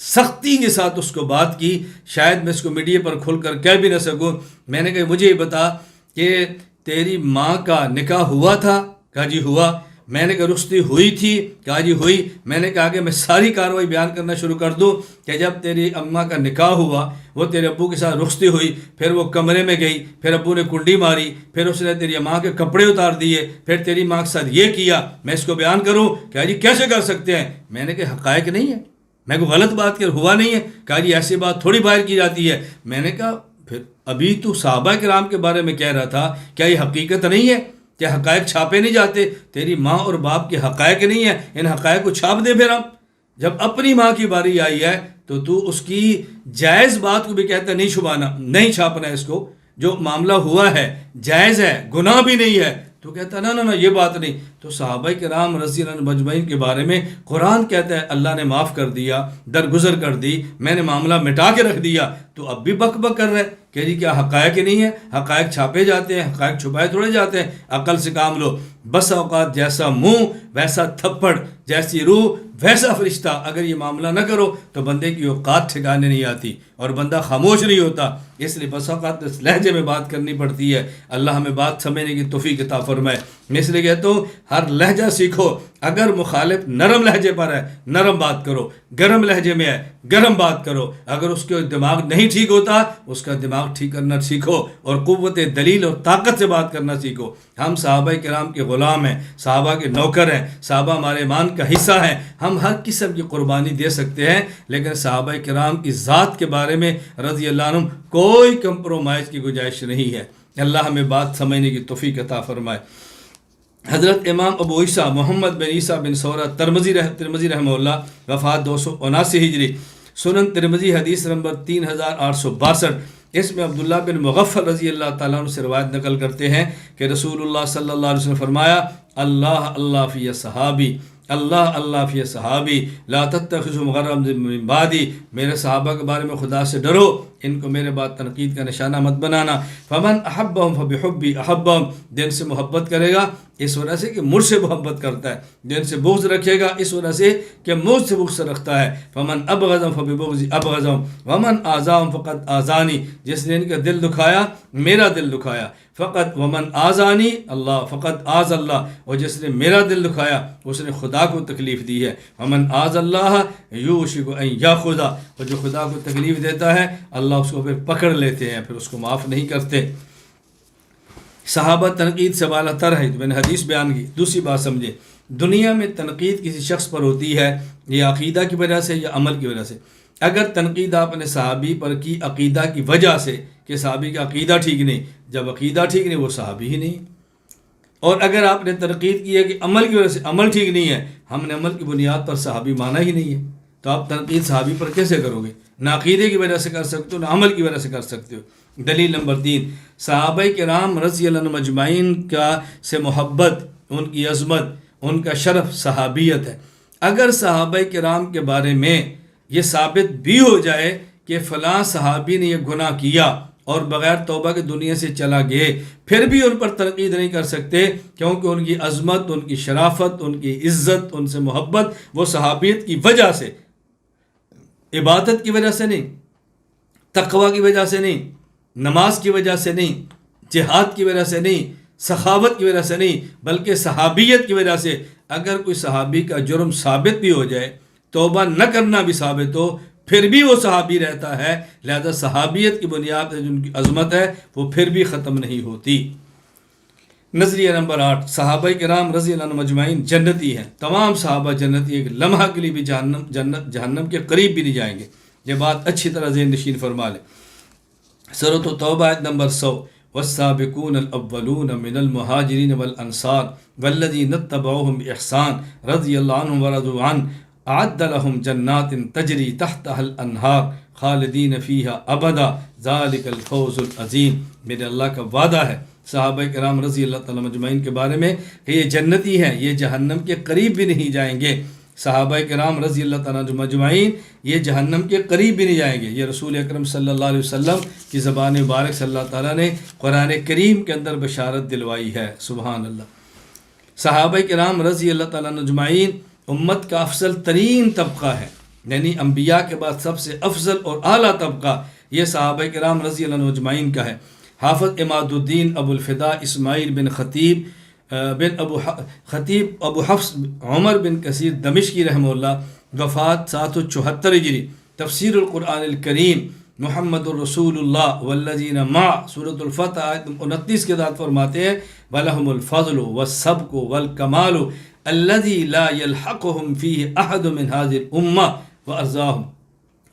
A: سختی کے ساتھ اس کو بات کی، شاید میں اس کو میڈیا پر کھل کر کہہ بھی نہ سکوں۔ میں نے کہا مجھے یہ بتا کہ تیری ماں کا نکاح ہوا تھا؟ کہا جی ہوا۔ میں نے کہا رخصتی ہوئی تھی؟ کہا جی ہوئی۔ میں نے کہا کہ میں ساری کارروائی بیان کرنا شروع کر دوں کہ جب تیری اماں کا نکاح ہوا، وہ تیرے ابو کے ساتھ رخصتی ہوئی، پھر وہ کمرے میں گئی، پھر ابو نے کنڈی ماری، پھر اس نے تیری ماں کے کپڑے اتار دیے، پھر تیری ماں کے ساتھ یہ کیا، میں اس کو بیان کروں؟ کہا جی کیسے کر سکتے ہیں؟ میں نے کہا حقائق نہیں ہے، میں کوئی غلط بات کر ہوا نہیں ہے۔ کہا جی ایسی بات تھوڑی باہر کی جاتی ہے۔ میں نے کہا پھر ابھی تو صحابہ کرام کے بارے میں کہہ رہا تھا، کیا یہ حقیقت نہیں ہے؟ کیا حقائق چھاپے نہیں جاتے؟ تیری ماں اور باپ کے حقائق نہیں ہیں، ان حقائق کو چھاپ دے۔ پھر ہم جب اپنی ماں کی باری آئی ہے تو اس کی جائز بات کو بھی کہتا ہے نہیں چھپانا، نہیں چھاپنا ہے اس کو، جو معاملہ ہوا ہے جائز ہے، گناہ بھی نہیں ہے، تو کہتا ہے نہ یہ بات نہیں. تو صحابہ کرام رضی اللہ عنہم مجمعین کے بارے میں قرآن کہتا ہے اللہ نے معاف کر دیا، درگزر کر دی، میں نے معاملہ مٹا کے رکھ دیا. تو اب بھی بک بک کر رہے کہ جی کیا حقائق نہیں ہے؟ حقائق چھاپے جاتے ہیں، حقائق چھپائے تھوڑے جاتے ہیں. عقل سے کام لو. بس اوقات جیسا منہ ویسا تھپڑ، جیسی روح ویسا فرشتہ. اگر یہ معاملہ نہ کرو تو بندے کی اوقات ٹھکانے نہیں آتی اور بندہ خاموش نہیں ہوتا. اس لیے بس اوقات اس لہجے میں بات کرنی پڑتی ہے. اللہ ہمیں بات سمجھنے کی توفیق عطا فرمائے. میں اس لیے کہتا ہوں ہر لہجہ سیکھو. اگر مخالف نرم لہجے پر ہے نرم بات کرو، گرم لہجے میں ہے گرم بات کرو. اگر اس کے دماغ نہیں ٹھیک ہوتا اس کا دماغ ٹھیک کرنا سیکھو اور قوت دلیل اور طاقت سے بات کرنا سیکھو. ہم صحابہ کرام کے غلام ہیں، صحابہ کے نوکر ہیں، صحابہ ہمارے ایمان کا حصہ ہیں. ہم ہر قسم کی قربانی دے سکتے ہیں، لیکن صحابہ کرام کی ذات کے بارے میں رضی اللہ عنہم کوئی کمپرومائز کی گنجائش نہیں ہے. اللہ ہمیں بات سمجھنے کی توفیق عطا فرمائے. حضرت امام ابو عیسیٰ محمد بن عیسیٰ بن سورہ ترمذی رحمہ اللہ، وفات 279 ہجری. سنن ترمذی حدیث نمبر 3862. اس میں عبداللہ بن مغفل رضی اللہ تعالیٰ عنہ سے روایت نقل کرتے ہیں کہ رسول اللہ صلی اللہ علیہ وسلم نے فرمایا اللہ اللہ فی صحابی، اللہ اللہ فی صحابی لا تتخذوا مغرم من بعدی. میرے صحابہ کے بارے میں خدا سے ڈرو، ان کو میرے بعد تنقید کا نشانہ مت بنانا. فمن احبهم فبحبی احبهم. دن سے محبت کرے گا اس وجہ سے کہ مجھ سے محبت کرتا ہے، دن سے بغض رکھے گا اس وجہ سے کہ مجھ سے بغض رکھتا ہے. فمن ابغضهم فببغضی ابغضهم ومن آذاهم فقد آذانی. جس نے ان کا دل دکھایا میرا دل دکھایا. فقط ومن آذانی اللہ فقط آذ اللہ. اور جس نے میرا دل دکھایا اس نے خدا کو تکلیف دی ہے. ومن آذ اللہ یوشک ان یاخذ. اور جو خدا کو تکلیف دیتا ہے اللہ اس کو پھر پکڑ لیتے ہیں، پھر اس کو معاف نہیں کرتے. صحابہ تنقید سے بالا تر ہے. میں نے حدیث بیان کی. دوسری بات سمجھے، دنیا میں تنقید کسی شخص پر ہوتی ہے یا عقیدہ کی وجہ سے یا عمل کی وجہ سے. اگر تنقید آپ نے صحابی پر کی عقیدہ کی وجہ سے کہ صحابی کا عقیدہ ٹھیک نہیں، جب عقیدہ ٹھیک نہیں وہ صحابی ہی نہیں. اور اگر آپ نے تنقید کی ہے کہ عمل کی وجہ سے عمل ٹھیک نہیں ہے، ہم نے عمل کی بنیاد پر صحابی مانا ہی نہیں ہے، تو آپ تنقید صحابی پر کیسے کرو گے؟ نہ عقیدے کی وجہ سے کر سکتے ہو نہ عمل کی وجہ سے کر سکتے ہو. دلیل نمبر 3، صحابہ کرام رضی اللہ عنہم اجمعین کا سے محبت، ان کی عظمت، ان کا شرف صحابیت ہے. اگر صحابہ کرام کے بارے میں یہ ثابت بھی ہو جائے کہ فلاں صحابی نے یہ گناہ کیا اور بغیر توبہ کے دنیا سے چلا گئے، پھر بھی ان پر تنقید نہیں کر سکتے، کیونکہ ان کی عظمت، ان کی شرافت، ان کی عزت، ان سے محبت وہ صحابیت کی وجہ سے، عبادت کی وجہ سے نہیں، تقوی کی وجہ سے نہیں، نماز کی وجہ سے نہیں، جہاد کی وجہ سے نہیں، سخاوت کی وجہ سے نہیں، بلکہ صحابیت کی وجہ سے. اگر کوئی صحابی کا جرم ثابت بھی ہو جائے، توبہ نہ کرنا بھی ثابت ہو، پھر بھی وہ صحابی رہتا ہے. لہذا صحابیت کی بنیاد پر جن کی عظمت ہے وہ پھر بھی ختم نہیں ہوتی. نظریہ نمبر 8، صحابہ کرام رضی اللہ عنہم اجمعین جنتی ہیں. تمام صحابہ جنتی، ایک لمحہ کے لیے بھی جہنم کے قریب بھی نہیں جائیں گے. یہ بات اچھی طرح ذہن نشین فرما لیں. سورۃ التوبہ آیت نمبر 100، والسابقون الاولون من المہاجرین والانصار والذین اتبعوهم بإحسان رضی اللہ عنہم ورضوا عنہ اعد لهم جنات تجری تحتها الانہار خالدین فیہا ابدا ذالک الفوز العظیم. میرے اللہ کا وعدہ ہے صحابہ کرام رضی اللہ تعالیٰ مجمعین کے بارے میں کہ یہ جنتی ہیں، یہ جہنم کے قریب بھی نہیں جائیں گے. صحابہ کرام رضی اللہ تعالیٰ مجمعین یہ جہنم کے قریب بھی نہیں جائیں گے. یہ رسول اکرم صلی اللہ علیہ وسلم کی زبان مبارک سے اللہ تعالیٰ نے قرآن کریم کے اندر بشارت دلوائی ہے. سبحان اللہ. صحابہ کرام رضی اللہ تعالیٰ مجمعین امت کا افضل ترین طبقہ ہے، یعنی انبیاء کے بعد سب سے افضل اور اعلیٰ طبقہ یہ صحابہ کرام رضی اللہ عنہ اجمعین کا ہے. حافظ اماد الدین ابو الفدا اسماعیل بن ابو حفص عمر بن کثیر دمشقی رحمہ اللہ، وفات 774 ہجری. تفسیر القرآن الکریم محمد الرسول اللہ والذین معہ سورۃ الفتح آیت 29 کے ذات فرماتے ہیں وَلَهُمُ الْفَضْلُ وَالسَّبْقُ وَالْكَمَالُ الَّذِي لَا يَلْحَقُهُمْ فِيهِ أَحَدٌ مِّنْ هَذِهِ الْأُمَّةِ وَأَرْضَاهُمْ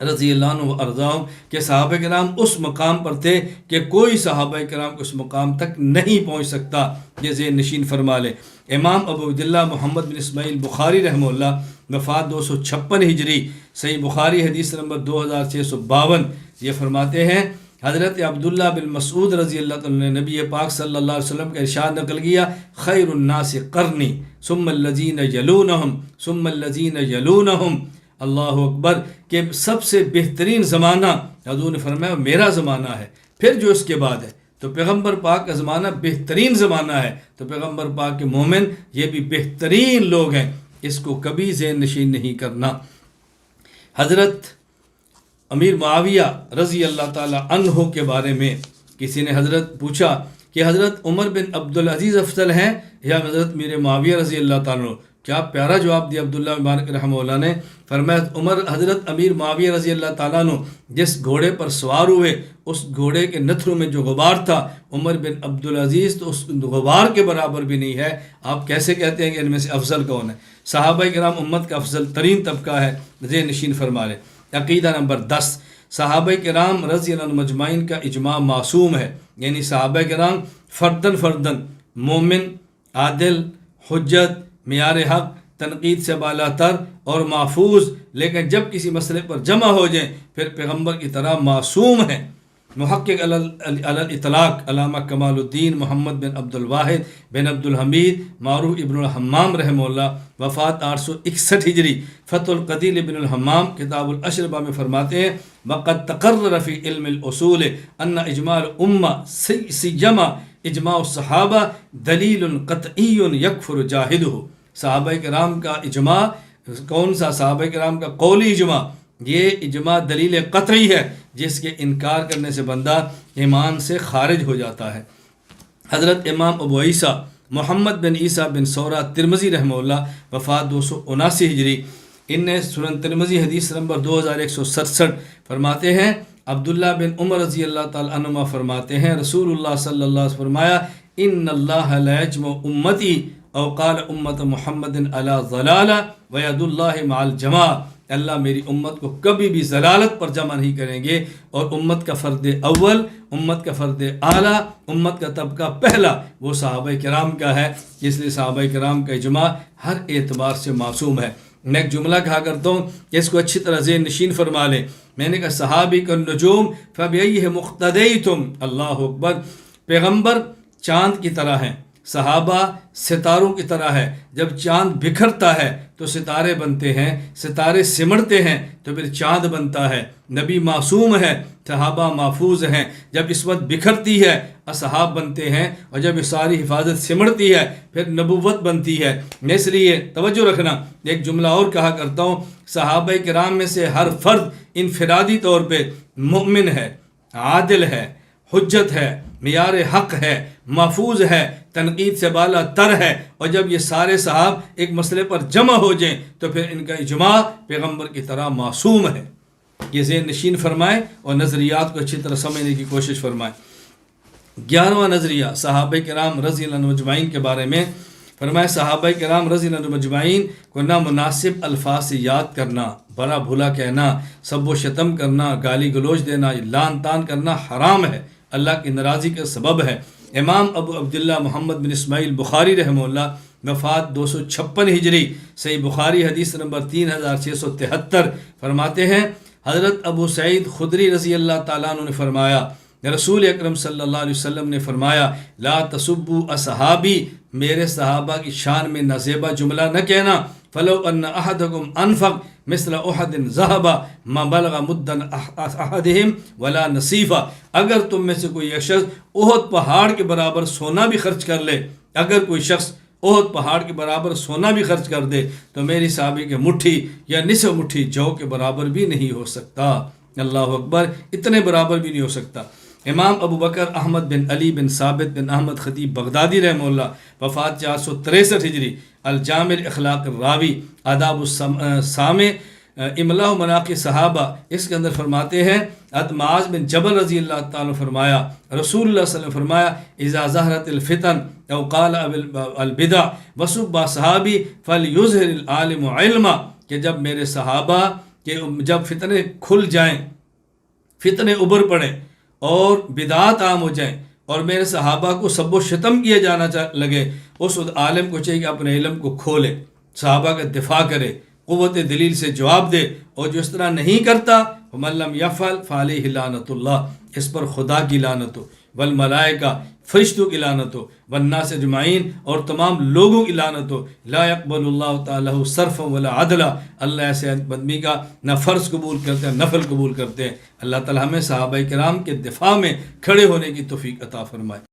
A: رضی اللہ عنہ وارضاہم کہ صحابہ کرام اس مقام پر تھے کہ کوئی صحابہ کرام کو اس مقام تک نہیں پہنچ سکتا. یہ ذہن نشین فرما لے. امام ابو عبداللہ محمد بن اسماعیل بخاری رحمہ اللہ، وفات 256 ہجری، صحیح بخاری حدیث نمبر 2652. یہ فرماتے ہیں حضرت عبداللہ بن مسعود رضی اللہ تعالیٰ نے نبی پاک صلی اللہ علیہ وسلم کا ارشاد نقل کیا، خیر الناس قرنی ثم الذین یلونہم ثم الذین یلونہم، اللہ اکبر، کہ سب سے بہترین زمانہ حضور نے فرمایا میرا زمانہ ہے، پھر جو اس کے بعد ہے۔ تو پیغمبر پاک کا زمانہ بہترین زمانہ ہے، تو پیغمبر پاک کے مومن یہ بھی بہترین لوگ ہیں، اس کو کبھی ذہن نشین نہیں کرنا۔ حضرت امیر معاویہ رضی اللہ تعالی عنہ کے بارے میں کسی نے حضرت پوچھا کہ حضرت عمر بن عبدالعزیز افضل ہیں یا حضرت امیر معاویہ رضی اللہ تعالیٰ عنہ؟ کیا پیارا جواب دیا عبداللہ مبارک رحمہ اللہ نے، فرمایا حضرت امیر معاویہ رضی اللہ تعالیٰ عنہ جس گھوڑے پر سوار ہوئے اس گھوڑے کے نتھروں میں جو غبار تھا، عمر بن عبدالعزیز تو اس غبار کے برابر بھی نہیں ہے، آپ کیسے کہتے ہیں کہ ان میں سے افضل کون ہے؟ صحابہ کرام امت کا افضل ترین طبقہ ہے، ذہن نشین فرما لیں۔ عقیدہ نمبر 10، صحابہ کرام رضی اللہ عنہ مجمعین کا اجماع معصوم ہے، یعنی صحابہ کرام فردن فردن مومن، عادل، حجت، معیار حق، تنقید سے بالا تر اور محفوظ، لیکن جب کسی مسئلے پر جمع ہو جائیں پھر پیغمبر کی طرح معصوم ہیں۔ محقق علی الاطلاق علامہ کمال الدین محمد بن عبد الواحد بن عبد الحمید معروف ابن الحمام رحمہ اللہ، وفات 861 ہجری، فتح القدیر ابن الحمام کتاب الاشربہ میں فرماتے ہیں، وقد تقرر فی علم الاصول ان اجماع الامہ سیما اجماع الصحابہ دلیل قطعی یکفر جاہدہ۔ صحابہ کرام کا اجماع، کون سا؟ صحابہ کرام کا قولی اجماع، یہ اجماع دلیل قطعی ہے جس کے انکار کرنے سے بندہ ایمان سے خارج ہو جاتا ہے۔ حضرت امام ابو عیسیٰ محمد بن عیسیٰ بن سورہ ترمذی رحمہ اللہ، وفات 279 ہجری، ان نے سنن ترمذی حدیث نمبر 2167 فرماتے ہیں، عبداللہ بن عمر رضی اللہ تعالی عنہما فرماتے ہیں، رسول اللہ صلی اللہ علیہ وسلم فرمایا، ان اللہ لا یجمع امتی او قال امت محمد علی ضلالہ وید اللہ مع الجماع، اللہ میری امت کو کبھی بھی ضلالت پر جمع نہیں کریں گے، اور امت کا فرد اول، امت کا فرد اعلیٰ، امت کا طبقہ پہلا وہ صحابہ کرام کا ہے، اس لیے صحابہ کرام کا اجماع ہر اعتبار سے معصوم ہے۔ میں ایک جملہ کہا کرتا ہوں کہ اس کو اچھی طرح ذہن نشین فرما لیں، میں نے کہا صحابی کا نجوم فبأیہ مقتدیتم، اللہ اکبر، پیغمبر چاند کی طرح ہیں، صحابہ ستاروں کی طرح ہے، جب چاند بکھرتا ہے تو ستارے بنتے ہیں، ستارے سمڑتے ہیں تو پھر چاند بنتا ہے۔ نبی معصوم ہے، صحابہ محفوظ ہیں، جب عصمت بکھرتی ہے اصحاب بنتے ہیں، اور جب یہ ساری حفاظت سمڑتی ہے پھر نبوت بنتی ہے۔ اس لیے توجہ رکھنا، ایک جملہ اور کہا کرتا ہوں، صحابہ کرام میں سے ہر فرد انفرادی طور پہ مومن ہے، عادل ہے، حجت ہے، معیار حق ہے، محفوظ ہے، تنقید سے بالا تر ہے، اور جب یہ سارے صحاب ایک مسئلے پر جمع ہو جائیں تو پھر ان کا اجماع پیغمبر کی طرح معصوم ہے۔ یہ ذہن نشین فرمائیں اور نظریات کو اچھی طرح سمجھنے کی کوشش فرمائیں۔ 11واں نظریہ صحابہ کرام رضی اللہ عنہم مجمعین کے بارے میں فرمایا، صحابہ کرام رضی اللہ عنہم مجمعین کو نامناسب الفاظ سے یاد کرنا، بڑا بھلا کہنا، سب و شتم کرنا، گالی گلوچ دینا، لعن طعن کرنا حرام ہے، اللہ کی ناراضی کا سبب ہے۔ امام ابو عبداللہ محمد بن اسماعیل بخاری رحمہ اللہ، وفات 256 ہجری، صحیح بخاری حدیث نمبر 3673 فرماتے ہیں، حضرت ابو سعید خدری رضی اللہ تعالیٰ عنہ نے فرمایا، رسول اکرم صلی اللہ علیہ وسلم نے فرمایا، لا تسبوا اصحابی، میرے صحابہ کی شان میں نازیبا جملہ نہ کہنا، فلو ان احدکم انفق مثل احد ذهب ما بلغ مدا احدهم ولا نصیفا، اگر تم میں سے کوئی ایک شخص احد پہاڑ کے برابر سونا بھی خرچ کر لے، اگر کوئی شخص احد پہاڑ کے برابر سونا بھی خرچ کر دے تو میری صحابی کے مٹھی یا نصف مٹھی جو کے برابر بھی نہیں ہو سکتا۔ اللہ اکبر، اتنے برابر بھی نہیں ہو سکتا۔ امام ابو بکر احمد بن علی بن ثابت بن احمد خطیب بغدادی رحمہ اللہ، وفات 463 ہجری، الجامع اخلاق الراوی، آداب السامع، املاء مناقب صحابہ، اس کے اندر فرماتے ہیں، معاذ بن جبل رضی اللہ تعالیٰ فرمایا، رسول اللہ صلی اللہ علیہ وسلم فرمایا، اذا ظہرت الفتن او قال البدع وسب صحابی فلیظہر العالم علما، کہ جب میرے صحابہ کہ جب فتنے کھل جائیں، فتنے ابھر پڑیں اور بدعات عام ہو جائیں اور میرے صحابہ کو سب و شتم کیا جانا لگے، اس وقت عالم کو چاہیے کہ اپنے علم کو کھولے، صحابہ کا دفاع کرے، قوت دلیل سے جواب دے، اور جو اس طرح نہیں کرتا فمن لم یفعل فعلیہ لعنۃ اللہ، اس پر خدا کی لعنت ہو، والملائکہ فرشتوں کی لعنت ہو، والناس اجمعین اور تمام لوگوں کی لعنت ہو۔ لا يقبل اللہ تعالیٰ صرفا ولا عدلا، اللہ ایسے آدمی کا نہ فرض قبول کرتے ہیں نفل قبول کرتے ہیں۔ اللہ تعالیٰ ہمیں صحابہ کرام کے دفاع میں کھڑے ہونے کی توفیق عطا فرمائے۔